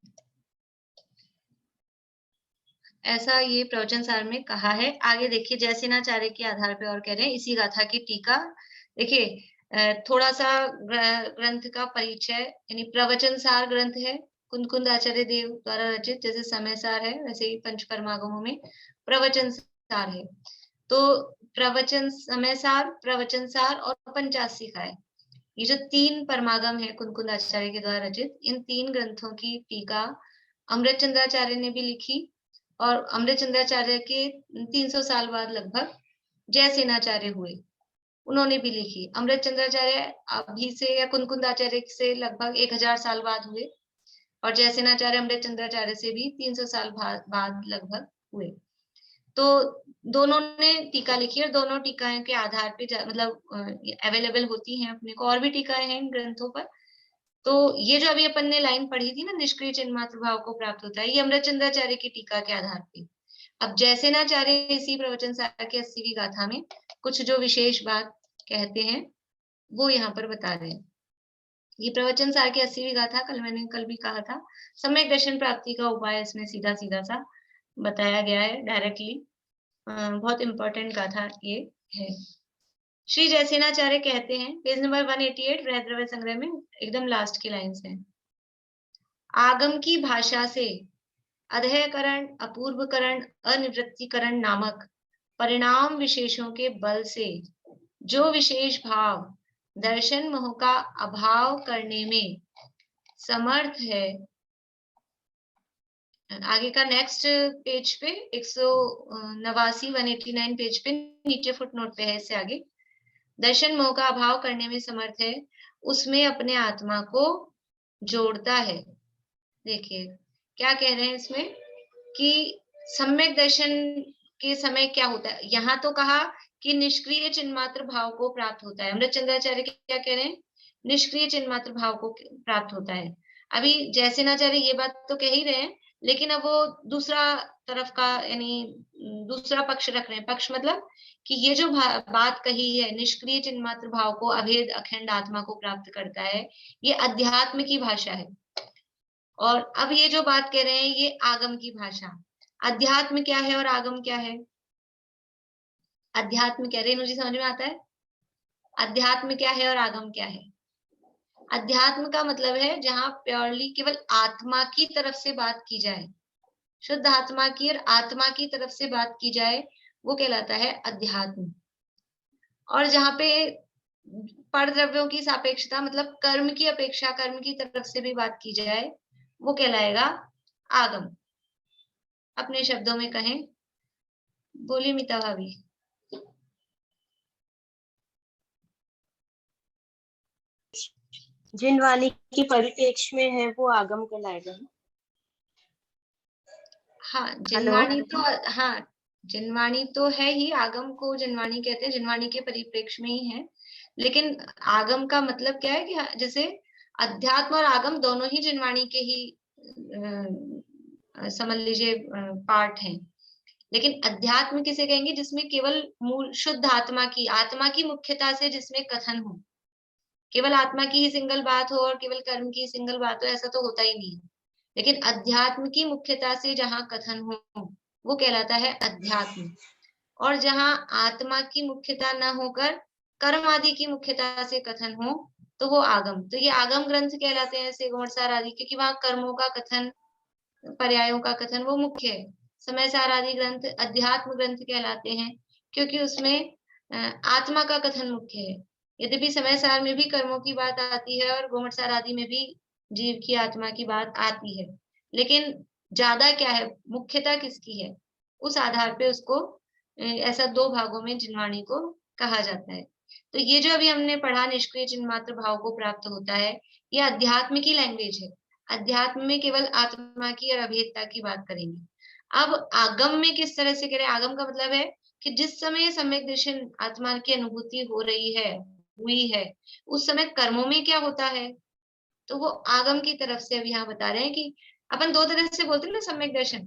ऐसा ये प्रवचन सार में कहा है। आगे देखिए जयसेनाचार्य के आधार पे और कह रहे हैं इसी गाथा की टीका। देखिए थोड़ा सा ग्रंथ का परिचय, यानी प्रवचन सार ग्रंथ है, कुंद आचार्य देव द्वारा रचित। जैसे समय सार है वैसे ही पंच परमागमों में प्रवचन सार है। तो प्रवचन, समय सार, प्रवचन सार और पंचासिका है, ये जो 3 परमागम है कुंद आचार्य के द्वारा रचित, इन 3 ग्रंथों की टीका अमृतचंद्राचार्य ने भी लिखी। और अमृतचंद्राचार्य के 300 साल बाद लगभग जयसेनाचार्य हुए, उन्होंने भी लिखी। अमृतचंद्राचार्य अभी से या कुंद आचार्य से लगभग 1000 साल बाद हुए, और जयसेनाचार्य अमृतचंद्राचार्य से भी 300 साल बाद लगभग हुए। तो दोनों ने टीका लिखी और दोनों टीकाएं के आधार पे मतलब अवेलेबल होती हैं अपने को, और भी टीकाएं हैं इन ग्रंथों पर। तो ये जो अभी अपन ने लाइन पढ़ी थी ना, निष्क्रिय चिन्मात्र भाव को प्राप्त होता है, ये अमृतचंद्राचार्य की टीका के आधार पे। अब जयसेनाचार्य इसी प्रवचन सार के 80वीं गाथा में कुछ जो विशेष बात कहते हैं वो यहाँ पर बता रहे हैं। ये प्रवचन सार की 80वीं गाथा, मैंने कल भी कहा था, सम्यक दर्शन प्राप्ति का उपाय इसमें सीधा सा बताया गया है डायरेक्टली। बहुत इंपॉर्टेंट गाथा ये है। श्री जयसेनाचार्य कहते हैं, पेज नंबर 188 बृहद्रव्य संग्रह में एकदम लास्ट की लाइन्स हैं। आगम की भाषा से अधेयकरण, अपूर्वकरण, अनिवृत्तिकरण नामक परिणाम विशेषों के बल से जो विशेष भाव दर्शन मोह का अभाव करने में समर्थ है। आगे का नेक्स्ट पेज पे 189 189 पेज पे नीचे फुटनोट पे है, इससे आगे दर्शन मोह का अभाव करने में समर्थ है, उसमें अपने आत्मा को जोड़ता है। देखिए क्या कह रहे हैं इसमें कि सम्यक दर्शन के समय क्या होता है। यहाँ तो कहा कि निष्क्रिय चिन्मात्र भाव को प्राप्त होता है। अमृतचंद्राचार्य क्या कह रहे हैं? निष्क्रिय चिन्मात्र भाव को प्राप्त होता है। अभी जयसेनाचार्य ये बात तो कह ही रहे हैं, लेकिन अब वो दूसरा तरफ का यानी दूसरा पक्ष रख रहे हैं। पक्ष मतलब कि ये जो बात कही है निष्क्रिय चिन्मात्र भाव को अभेद अखंड आत्मा को प्राप्त करता है, ये अध्यात्म की भाषा है। और अब ये जो बात कह रहे हैं ये आगम की भाषा। अध्यात्म क्या है और आगम क्या है? अध्यात्म क्या, रेणु जी समझ में आता है? अध्यात्म क्या है और आगम क्या है? अध्यात्म का मतलब है जहां प्योरली केवल आत्मा की तरफ से बात की जाए, शुद्ध आत्मा की और आत्मा की तरफ से बात की जाए, वो कहलाता है अध्यात्म। और जहाँ पे पर द्रव्यों की सापेक्षता मतलब कर्म की अपेक्षा कर्म की तरफ से भी बात की जाए, वो कहलाएगा आगम। अपने शब्दों में कहें, बोलिए मीता भाभी। जिन वाणी की परिप्रेक्ष्य में है वो आगम कहलाएगा। हाँ जिनवाणी तो, हाँ जिनवाणी तो है ही, आगम को जिनवाणी कहते हैं, जिनवाणी के परिप्रेक्ष्य में ही है। लेकिन आगम का मतलब क्या है कि जैसे अध्यात्म और आगम दोनों ही जिनवाणी के ही समझ लीजिए पार्ट हैं। लेकिन अध्यात्म किसे कहेंगे? जिसमें केवल मूल शुद्ध आत्मा की मुख्यता से जिसमें कथन हो, केवल आत्मा की ही सिंगल बात हो और केवल कर्म की सिंगल बात हो, ऐसा तो होता ही नहीं। लेकिन अध्यात्म की मुख्यता से जहां कथन हो वो कहलाता है अध्यात्म, और जहां आत्मा की मुख्यता न होकर कर्म आदि की मुख्यता से कथन हो तो वो आगम। तो ये आगम ग्रंथ कहलाते हैं, जैसे घुड़सार आदि, क्योंकि वहां कर्मों का कथन, पर्यायों का कथन वो मुख्य है। समय सार आदि ग्रंथ अध्यात्म ग्रंथ कहलाते हैं, क्योंकि उसमें आत्मा का कथन मुख्य है। यद्यपि समय सार में भी कर्मों की बात आती है और घुड़सार आदि में भी जीव की आत्मा की बात आती है, लेकिन ज्यादा क्या है, मुख्यता किसकी है, उस आधार पे उसको ऐसा दो भागों में जिनवाणी को कहा जाता है। तो ये जो अभी हमने पढ़ा, निष्क्रिय चिन्ह मात्र भाव को प्राप्त होता है, ये अध्यात्म की लैंग्वेज है। अध्यात्म में केवल आत्मा की और अभेदता की बात करेंगे। अब आगम में किस तरह से करें? आगम का मतलब है कि जिस समय सम्यक दर्शन आत्मा की अनुभूति हो रही है, हुई है, उस समय कर्मों में क्या होता है, तो वो आगम की तरफ से अभी यहाँ बता रहे हैं कि अपन दो तरह से बोलते हैं ना सम्यक दर्शन।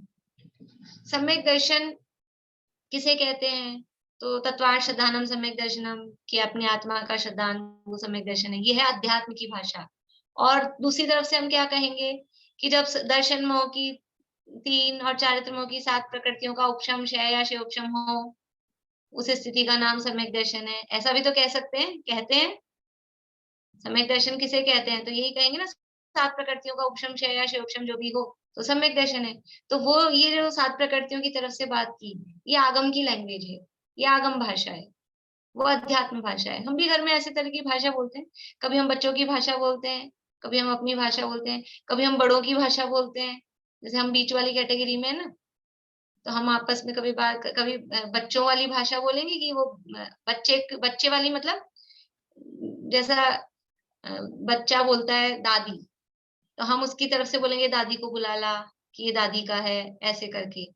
सम्यक दर्शन किसे कहते हैं? तो तत्वार्थ श्रद्धानम सम्यक दर्शनम, कि अपने आत्मा का श्रद्धान वो सम्यक दर्शन है, ये है अध्यात्म की भाषा। और दूसरी तरफ से हम क्या कहेंगे कि जब दर्शन मोह की 3 और चारित्र मोह की 7 प्रकृतियों का उपशम, क्षय या क्षयोपशम हो, उस स्थिति का नाम सम्यक दर्शन है। ऐसा भी तो कह सकते हैं, कहते हैं। सम्यक दर्शन किसे कहते हैं? तो यही कहेंगे ना, 7 प्रकृतियों का उपशम, क्षय या क्षयोपशम जो भी हो तो सम्यक दर्शन है। तो वो ये जो 7 प्रकृतियों की तरफ से बात की, ये आगम की लैंग्वेज है, ये आगम भाषा है, वो अध्यात्म भाषा है। हम भी घर में ऐसे तरह की भाषा बोलते हैं, कभी हम बच्चों की भाषा बोलते हैं, कभी हम अपनी भाषा बोलते हैं, कभी हम बड़ों की भाषा बोलते हैं। जैसे हम बीच वाली कैटेगरी में है ना, तो हम आपस में कभी बच्चों वाली भाषा बोलेंगे कि वो बच्चे वाली, मतलब जैसा बच्चा बोलता है दादी, तो हम उसकी तरफ से बोलेंगे दादी को बुला ला, कि ये दादी का है, ऐसे करके।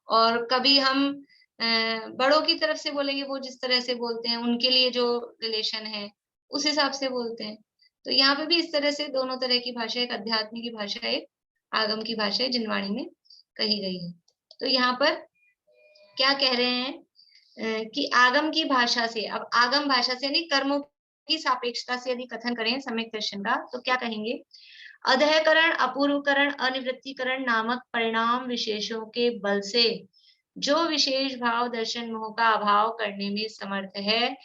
और कभी हम बड़ों की तरफ से बोलेंगे, वो जिस तरह से बोलते हैं, उनके लिए जो रिलेशन है उस हिसाब से बोलते हैं। तो यहाँ पे भी इस तरह से दोनों तरह की भाषा, एक अध्यात्म की भाषा, एक आगम की भाषा जिनवाणी में कही गई है। तो यहाँ पर क्या कह रहे हैं कि आगम की भाषा से, अब आगम भाषा से यानी कर्मों की सापेक्षता से यदि कथन करें सम्यक दर्शन का, तो क्या कहेंगे? अधःकरण, अपूर्वकरण, अनिवृत्तिकरण नामक परिणाम विशेषों के बल से जो विशेष भाव दर्शन मोह का अभाव करने में समर्थ है,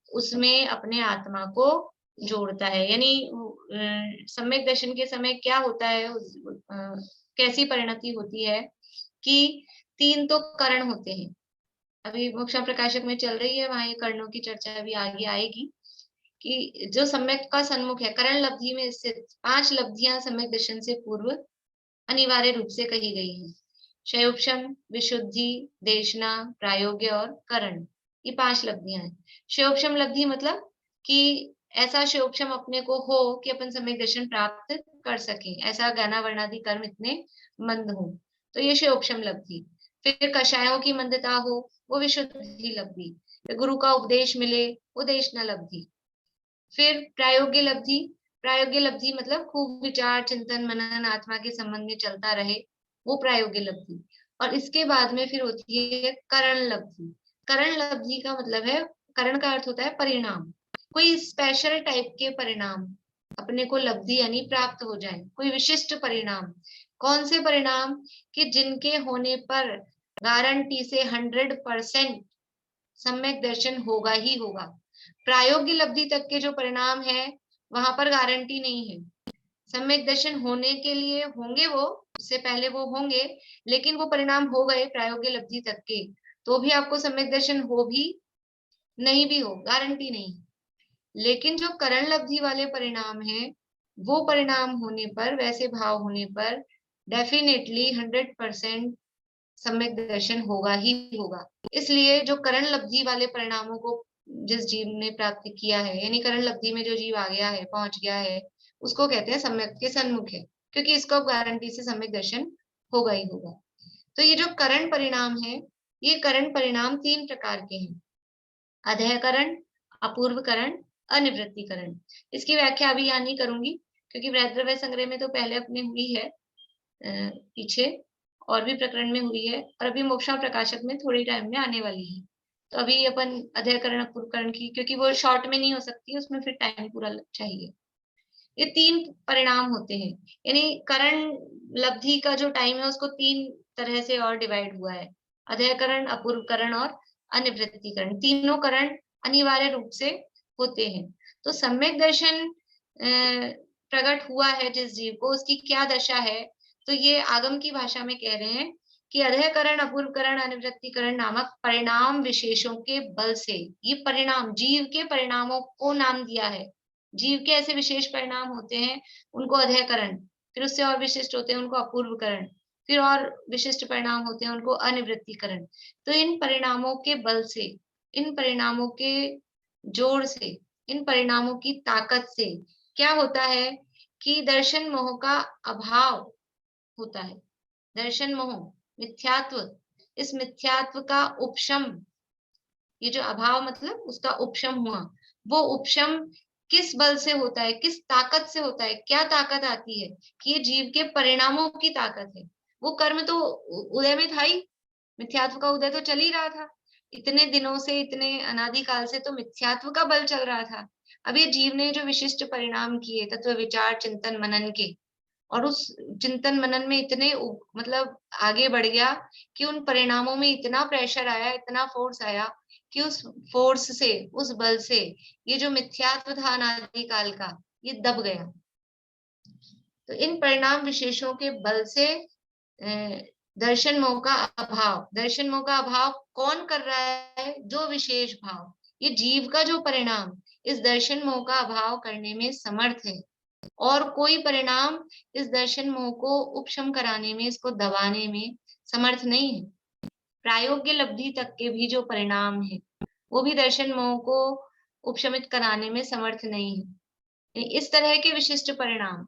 उसमें अपने आत्मा को जोड़ता है। यानी सम्यक दर्शन के समय क्या होता है, कैसी परिणति होती है कि 3 तो करण होते हैं। अभी मोक्षा प्रकाशक में चल रही है, वहां ये कर्णों की चर्चा अभी आगे आएगी, कि जो सम्यक का सन्मुख है, करण लब्धि में स्थित 5 लब्धियां सम्यक दर्शन से पूर्व अनिवार्य रूप से कही गई हैं। क्षयोपशम, विशुद्धि, देशना, प्रायोग्य और करण, ये 5 लब्धियां हैं। क्षयोपशम लब्धि मतलब कि ऐसा क्षयोपशम अपने को हो कि अपन सम्यक दर्शन प्राप्त कर सके, ऐसा ज्ञाना वर्णादि कर्म इतने मंद हो, तो ये क्षयोपशम लब्धि। फिर कषायों की मंदता हो, वो विशुद्धि लब्धि। फिर गुरु का उपदेश मिले, वो देशना लब्धि। फिर प्रायोग्य लब्धि, प्रायोग्य लब्धि मतलब खूब विचार, चिंतन, मनन आत्मा के संबंध में चलता रहे, वो प्रायोग्य लब्धि। और इसके बाद में फिर होती है करण लब्धि। करण लब्धि का मतलब है, करण का अर्थ होता है परिणाम, कोई स्पेशल टाइप के परिणाम अपने को लब्धि यानी प्राप्त हो जाए, कोई विशिष्ट परिणाम। कौन से परिणाम? कि जिनके होने पर गारंटी से 100% सम्यक दर्शन होगा ही होगा। प्रायोगिक लब्धि तक के जो परिणाम है वहां पर गारंटी नहीं है। सम्यक दर्शन होने के लिए होंगे, वो उससे पहले वो होंगे, लेकिन वो परिणाम हो गए प्रायोगिक लब्धि तक के, तो भी आपको सम्यक दर्शन हो भी नहीं भी हो, गारंटी नहीं। लेकिन जो करण लब्धि वाले परिणाम है, वो परिणाम होने पर, वैसे भाव होने पर डेफिनेटली 100% सम्यक दर्शन होगा ही होगा। इसलिए जो करण लब्धि वाले परिणामों को जिस जीव ने प्राप्त किया है, यानी करण लब्धि में जो जीव आ गया है, पहुंच गया है, उसको कहते हैं सम्यक के सन्मुख है, क्योंकि इसको गारंटी से सम्यक दर्शन होगा ही होगा। तो ये जो करण परिणाम है, ये करण परिणाम 3 प्रकार के हैं: अधःकरण, अपूर्वकरण, अनिवृत्तिकरण। इसकी व्याख्या अभी यहाँ नहीं करूंगी, क्योंकि वृहद्रव्य संग्रह में तो पहले अपने हुई है, पीछे और भी प्रकरण में हुई है, और अभी मोक्षा प्रकाशक में थोड़ी टाइम में आने वाली है। तो अभी अपन अध्ययकरण अपूर्वकरण की, क्योंकि वो शॉर्ट में नहीं हो सकती, उसमें फिर टाइम पूरा चाहिए। ये 3 परिणाम होते हैं, यानी करण लब्धि का जो टाइम है उसको 3 तरह से और डिवाइड हुआ है, अध्ययकरण, अपूर्वकरण और अनिवृत्तिकरण। तीनों करण अनिवार्य रूप से होते हैं। तो सम्यक दर्शन प्रकट हुआ है जिस जीव को, उसकी क्या दशा है, तो ये आगम की भाषा में कह रहे हैं कि अध्ययकरण, अपूर्वकरण, अनिवृत्तिकरण नामक परिणाम विशेषों के बल से, ये परिणाम जीव के परिणामों को नाम दिया है। जीव के ऐसे विशेष परिणाम होते हैं, उनको अध्ययकरण, फिर उससे और विशिष्ट होते हैं उनको अपूर्वकरण, फिर और विशिष्ट परिणाम होते हैं उनको अनिवृत्तिकरण। तो इन परिणामों के बल से, इन परिणामों के जोड़ से, इन परिणामों की ताकत से क्या होता है कि दर्शन मोह का अभाव होता है। दर्शन मोह, मिथ्यात्व, इस मिथ्यात्व का उपशम, ये जो अभाव मतलब उसका उपशम हुआ, वो उपशम किस बल से होता है, किस ताकत से होता है, क्या ताकत आती है कि ये जीव के परिणामों की ताकत है। वो कर्म तो उदय में था ही, मिथ्यात्व का उदय तो चल ही रहा था, इतने दिनों से, इतने अनादिकाल से तो मिथ्यात्व का बल चल रहा था। अब ये जीव ने जो विशिष्ट परिणाम किए तत्व विचार चिंतन मनन के, और उस चिंतन मनन में इतने मतलब आगे बढ़ गया कि उन परिणामों में इतना प्रेशर आया, इतना फोर्स आया कि उस फोर्स से, उस बल से ये जो मिथ्यात्व था अनादिकाल का, ये दब गया। तो इन परिणाम विशेषों के बल से दर्शन मोह का अभाव, दर्शन मोह का अभाव कौन कर रहा है, जो विशेष भाव, ये जीव का जो परिणाम इस दर्शन मोह का अभाव करने में समर्थ है, और कोई परिणाम इस दर्शन मोह को उपशम कराने में, इसको दबाने में समर्थ नहीं है। प्रायोग्य लब्धि तक के भी जो परिणाम है वो भी दर्शन मोह को उपशमित कराने में समर्थ नहीं है। इस तरह के विशिष्ट परिणाम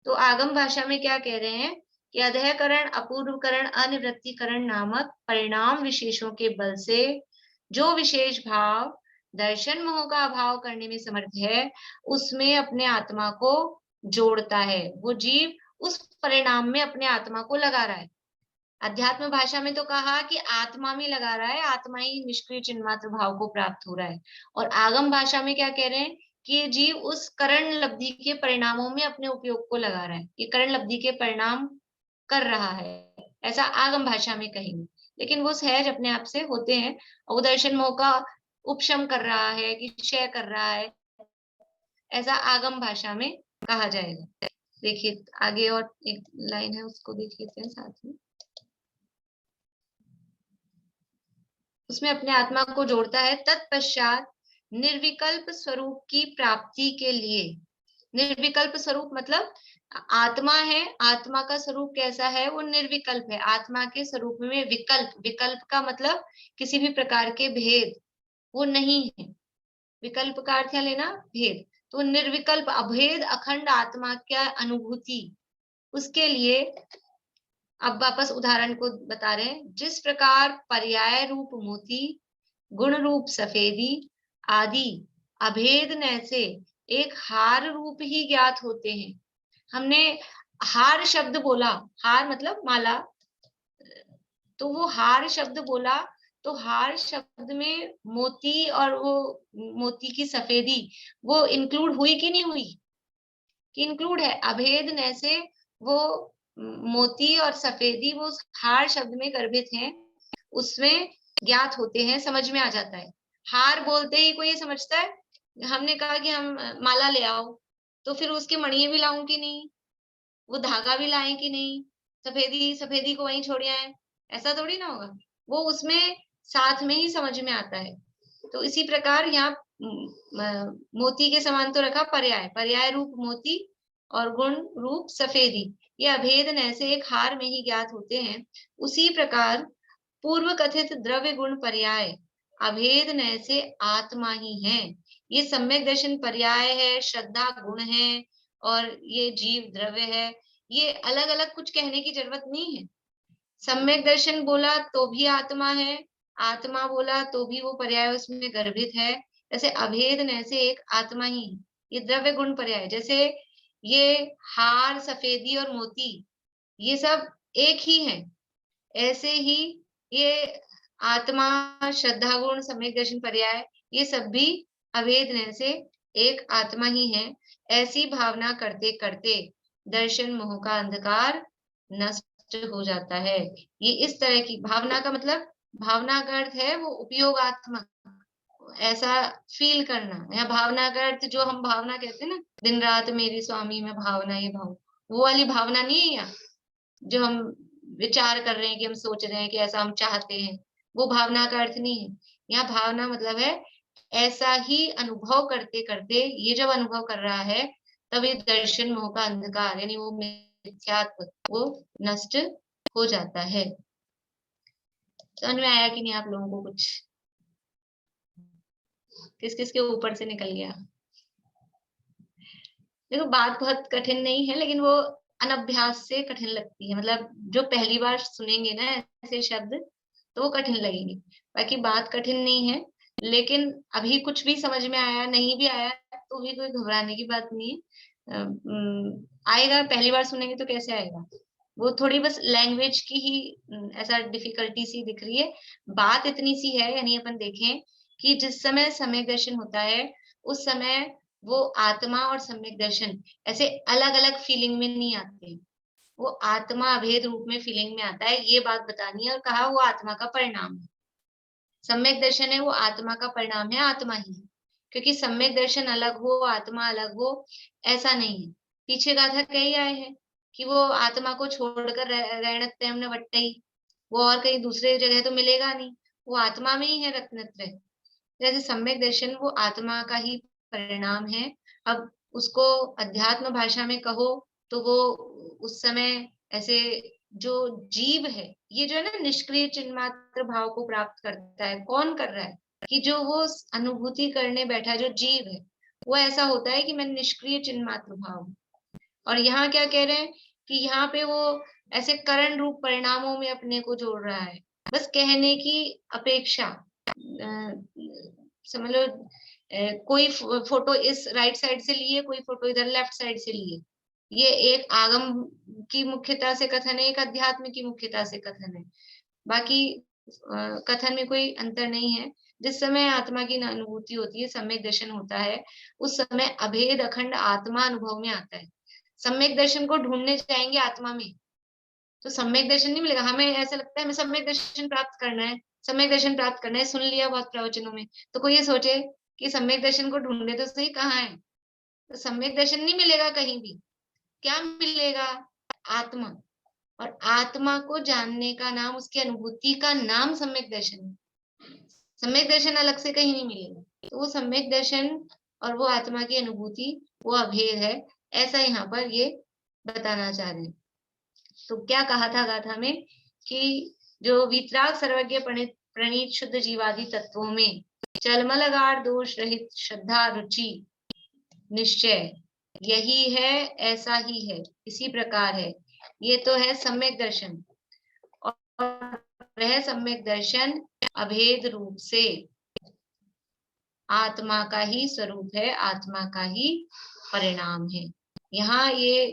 तो आगम भाषा में क्या कह रहे हैं कि अध्ययकरण, अपूर्वकरण, अनिवृत्तिकरण नामक परिणाम विशेषों के बल से जो विशेष भाव दर्शन मोह का अभाव करने में समर्थ है, उसमें अपने आत्मा को जोड़ता है। वो जीव उस परिणाम में अपने आत्मा को लगा रहा है। अध्यात्म भाषा में तो कहा कि आत्मा में लगा रहा है, आत्मा ही निष्क्रिय चिन्मात्र भाव को प्राप्त हो रहा है। और आगम भाषा में क्या कह रहे हैं कि ये जीव उस करण लब्धि के परिणामों में अपने उपयोग को लगा रहा है, ये करण लब्धि के परिणाम कर रहा है, ऐसा आगम भाषा में कहेंगे। लेकिन वो सहज अपने आप से होते हैं, और वो दर्शन मोह का उपशम कर रहा है कि क्षय कर रहा है, ऐसा आगम भाषा में कहा जाएगा। देखिए आगे और एक लाइन है, उसको देख लेते हैं साथ में। उसमें अपने आत्मा को जोड़ता है। तत्पश्चात निर्विकल्प स्वरूप की प्राप्ति के लिए, निर्विकल्प स्वरूप मतलब आत्मा है, आत्मा का स्वरूप कैसा है, वो निर्विकल्प है। आत्मा के स्वरूप में विकल्प, विकल्प का मतलब किसी भी प्रकार के भेद वो नहीं है। विकल्प का अर्थ है लेना भेद, तो निर्विकल्प अभेद अखंड आत्मा क्या अनुभूति, उसके लिए अब वापस उदाहरण को बता रहे हैं। जिस प्रकार पर्याय रूप मोती, गुण रूप सफेदी आदि अभेद न से एक हार रूप ही ज्ञात होते हैं। हमने हार शब्द बोला, हार मतलब माला, तो वो हार शब्द बोला, तो हार शब्द में मोती और वो मोती की सफेदी वो इंक्लूड हुई कि नहीं हुई, कि इंक्लूड है। अभेद न से वो मोती और सफेदी वो हार शब्द में गर्भित हैं, उसमें ज्ञात होते हैं, समझ में आ जाता है। हार बोलते ही कोई ये समझता है, हमने कहा कि हम माला ले आओ, तो फिर उसकी मणियां भी लाऊं कि नहीं, वो धागा भी लाएं कि नहीं, सफेदी सफेदी को वहीं छोड़ आए, ऐसा थोड़ी ना होगा, वो उसमें साथ में ही समझ में आता है। तो इसी प्रकार यहाँ मोती के समान तो रखा पर्याय, पर्याय रूप मोती और गुण रूप सफेदी, ये अभेद न से एक हार में ही ज्ञात होते हैं। उसी प्रकार पूर्व कथित द्रव्य गुण पर्याय अभेद न से आत्मा ही है। ये सम्यक दर्शन पर्याय है, श्रद्धा गुण है, और ये जीव द्रव्य है। ये अलग अलग कुछ कहने की जरूरत नहीं है। सम्यक दर्शन बोला तो भी आत्मा है, आत्मा बोला तो भी वो पर्याय उसमें गर्भित है। जैसे अभेद न से एक आत्मा ही, ये द्रव्य गुण पर्याय। जैसे ये हार, सफेदी और मोती ये सब एक ही हैं। ऐसे ही ये आत्मा, श्रद्धा गुण, सम्यक दर्शन, पर्याय ये सब भी अभेद से एक आत्मा ही है। ऐसी भावना करते करते दर्शन मोह का अंधकार नष्ट हो जाता है। ये इस तरह की भावना का मतलब, भावना का अर्थ है वो उपयोगात्मक, ऐसा फील करना, या भावना का अर्थ जो हम भावना कहते हैं ना, दिन रात मेरी स्वामी में भावना ये भाव, वो वाली भावना नहीं है यहाँ। जो हम विचार कर रहे हैं कि हम सोच रहे हैं कि ऐसा हम चाहते हैं, वो भावना का अर्थ नहीं है। यहाँ भावना मतलब है ऐसा ही अनुभव करते करते, ये जब अनुभव कर रहा है तब ये दर्शन मोह का अंधकार यानी वो मिथ्यात्व वो नष्ट हो जाता है। समझ में आया कि नहीं आप लोगों को? कुछ किस किस के ऊपर से निकल गया? देखो बात बहुत कठिन नहीं है, लेकिन वो अनभ्यास से कठिन लगती है। मतलब जो पहली बार सुनेंगे ना ऐसे शब्द तो वो कठिन लगेंगे, बाकी बात कठिन नहीं है। लेकिन अभी कुछ भी समझ में आया नहीं भी आया तो भी कोई घबराने की बात नहीं है। आएगा, पहली बार सुनेंगे तो कैसे आएगा? वो थोड़ी बस लैंग्वेज की ही ऐसा डिफिकल्टी सी दिख रही है। बात इतनी सी है, यानी अपन देखें कि जिस समय सम्यक दर्शन होता है उस समय वो आत्मा और सम्यक दर्शन ऐसे अलग अलग फीलिंग में नहीं आते हैं। वो आत्मा अभेद रूप में फीलिंग में आता है, ये बात बतानी है। और कहा वो आत्मा का परिणाम है। सम्यक दर्शन है वो आत्मा का परिणाम है, आत्मा ही है। क्योंकि सम्यक दर्शन अलग हो, आत्मा अलग हो, ऐसा नहीं है। पीछे गाथा कही आए हैं कि वो आत्मा को छोड़कर रैणत्रयम् न वट्टई, वो और कहीं दूसरे जगह तो मिलेगा नहीं, वो आत्मा में ही है रत्नत्रय। जैसे सम्यक दर्शन वो आत्मा का ही परिणाम है। अब उसको अध्यात्म भाषा में कहो तो वो उस समय ऐसे जो जीव है, ये जो है ना निष्क्रिय चिन्मात्र भाव को प्राप्त करता है। कौन कर रहा है? कि जो वो अनुभूति करने बैठा जो जीव है, वो ऐसा होता है कि मैं निष्क्रिय चिन्मात्र भाव हूं। और यहाँ क्या कह रहे हैं कि यहाँ पे वो ऐसे करण रूप परिणामों में अपने को जोड़ रहा है। बस कहने की अपेक्षा, समझ लो कोई फोटो इस राइट साइड से लिए, कोई फोटो इधर लेफ्ट साइड से लिए, ये एक आगम की मुख्यता से कथन है, एक अध्यात्म की मुख्यता से कथन है। बाकी कथन में कोई अंतर नहीं है। जिस समय आत्मा की अनुभूति होती है, सम्यक दर्शन होता है, उस समय अभेद अखंड आत्मा अनुभव में आता है। सम्यक दर्शन को ढूंढने जाएंगे आत्मा में तो सम्यक दर्शन नहीं मिलेगा। हमें ऐसा लगता है हमें सम्यक दर्शन प्राप्त करना है, सम्यक दर्शन प्राप्त करना है, सुन लिया बहुत प्रवचनों में, तो कोई ये सोचे कि सम्यक दर्शन को ढूंढे तो सही कहाँ है। तो सम्यक दर्शन नहीं मिलेगा कहीं भी। क्या मिलेगा? आत्मा। और आत्मा को जानने का नाम, उसकी अनुभूति का नाम सम्यक दर्शन है। सम्यक दर्शन अलग से कहीं नहीं मिलेगा। तो वो सम्यक दर्शन और वो आत्मा की अनुभूति वो अभेद है, ऐसा यहाँ पर ये बताना चाह रहे हैं। तो क्या कहा था गाथा में कि जो वीतराग सर्वज्ञ प्रणीत शुद्ध जीवादि तत्वों में चलमलगार दोष रहित श्रद्धा रुचि निश्चय यही है, ऐसा ही है, इसी प्रकार है। ये तो है सम्यक दर्शन। और वह सम्यक दर्शन अभेद रूप से आत्मा का ही स्वरूप है, आत्मा का ही परिणाम है। यहाँ ये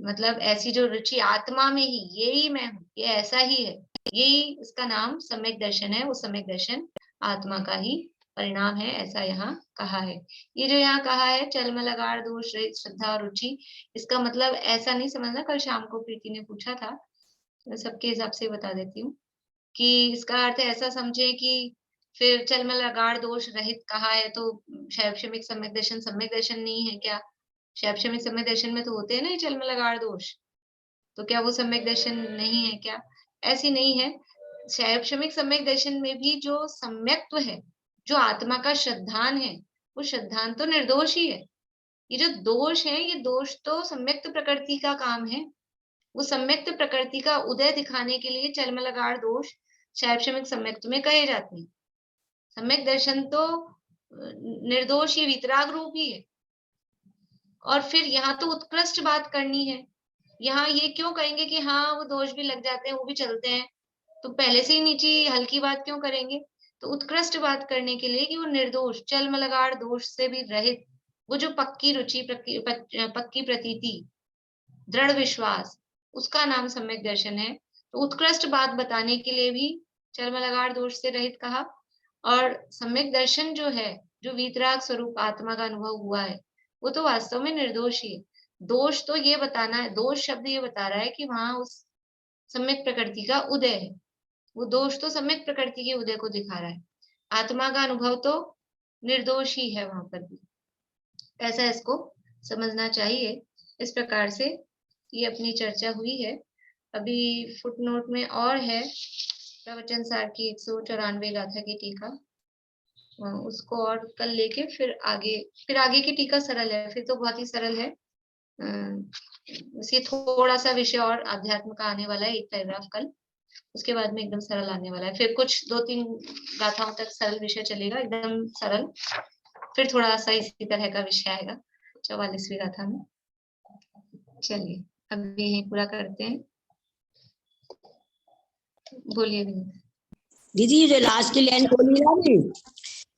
मतलब ऐसी जो रुचि आत्मा में ही, यही मैं हूँ, ये ऐसा ही है, यही इसका नाम सम्यक दर्शन है। वो सम्यक दर्शन आत्मा का ही परिणाम है, ऐसा यहाँ कहा है। ये जो यहाँ कहा है चलमलगार दोष रहित श्रद्धा और रुचि, इसका मतलब ऐसा नहीं समझना। कल शाम को प्रीति ने पूछा था, सबके हिसाब से बता देती हूँ कि इसका अर्थ ऐसा समझे कि फिर चलमलगार दोष रहित कहा है तो शैवक्षमिक सम्यक दर्शन नहीं है क्या? शैवक्षमिक सम्यक दर्शन में तो होते हैं ना चलमलगार दोष, तो क्या वो सम्यक दर्शन नहीं है क्या? ऐसी नहीं है। शैवक्षमिक सम्यक दर्शन में भी जो सम्यक्त्व है, जो आत्मा का श्रद्धान है, वो श्रद्धान तो निर्दोष ही है। ये जो दोष है, ये दोष तो सम्यक्त प्रकृति का काम है। वो सम्यक्त प्रकृति का उदय दिखाने के लिए चलमलगार दोष शैवक्षमिक सम्यक्त्व में कहे जाते हैं। सम्यक दर्शन तो निर्दोष ही वीतराग रूप ही है। और फिर यहाँ तो उत्कृष्ट बात करनी है। यहाँ ये क्यों कहेंगे कि हाँ वो दोष भी लग जाते हैं, वो भी चलते हैं, तो पहले से ही नीचे हल्की बात क्यों करेंगे? तो उत्कृष्ट बात करने के लिए कि वो निर्दोष, चलमलगार दोष से भी रहित, वो जो पक्की रुचि, पक्की प्रतीति, दृढ़ विश्वास, उसका नाम सम्यक दर्शन है। तो उत्कृष्ट बात बताने के लिए भी चर्मलगाड़ दोष से रहित कहा। और सम्यक दर्शन जो है, जो वीतराग स्वरूप आत्मा का अनुभव हुआ है, वो तो वास्तव में निर्दोष ही है। दोष तो ये बताना है, दोष शब्द ये बता रहा है कि वहां उस सम्यक प्रकृति का उदय है। वो दोष तो सम्यक प्रकृति के उदय को दिखा रहा है। आत्मा का अनुभव तो निर्दोष ही है वहां पर भी। ऐसा इसको समझना चाहिए। इस प्रकार से ये अपनी चर्चा हुई है। अभी फुटनोट में और है प्रवचन सार की 194 गाथा की टीका, उसको और कल लेके फिर आगे की टीका सरल है, फिर तो बहुत ही सरल है। ये थोड़ा सा विषय और अध्यात्म का आने वाला है, एक पैराग्राफ कल, उसके बाद में एकदम सरल आने वाला है। फिर कुछ 2-3 गाथाओं तक सरल विषय चलेगा, एकदम सरल। फिर थोड़ा सा इसी तरह का विषय आएगा 44वीं गाथा में। चलिए अभी यही पूरा करते हैं। बोलिए दीदी, जो लास्ट की लाइन बोली ना अभी,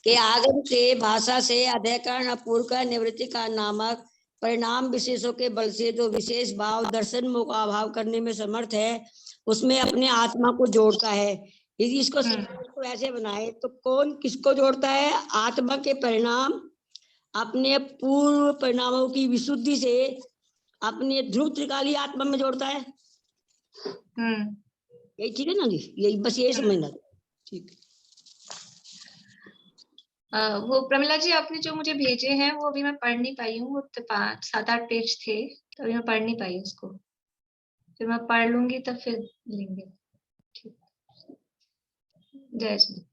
कि आगम से, भाषा से, अध्ययन अपूर्व का, निवृत्ति का नामक परिणाम विशेषों के बल से जो विशेष भाव दर्शन मोह का अभाव करने में समर्थ है, उसमें अपने आत्मा को जोड़ता है। यदि इसको ऐसे बनाए तो कौन किसको जोड़ता है? आत्मा के परिणाम अपने पूर्व परिणामों की विशुद्धि से अपने ध्रुव त्रिकाली आत्मा में जोड़ता है। यही ठीक है ना जी? यही बस यही समझना। ठीक है। वो प्रमिला जी आपने जो मुझे भेजे हैं वो अभी मैं पढ़ नहीं पाई हूँ, वो 5-7-8 पेज थे, तो अभी मैं पढ़ नहीं पाई उसको। फिर मैं पढ़ लूंगी तब फिर लेंगे। ठीक, जय श्री।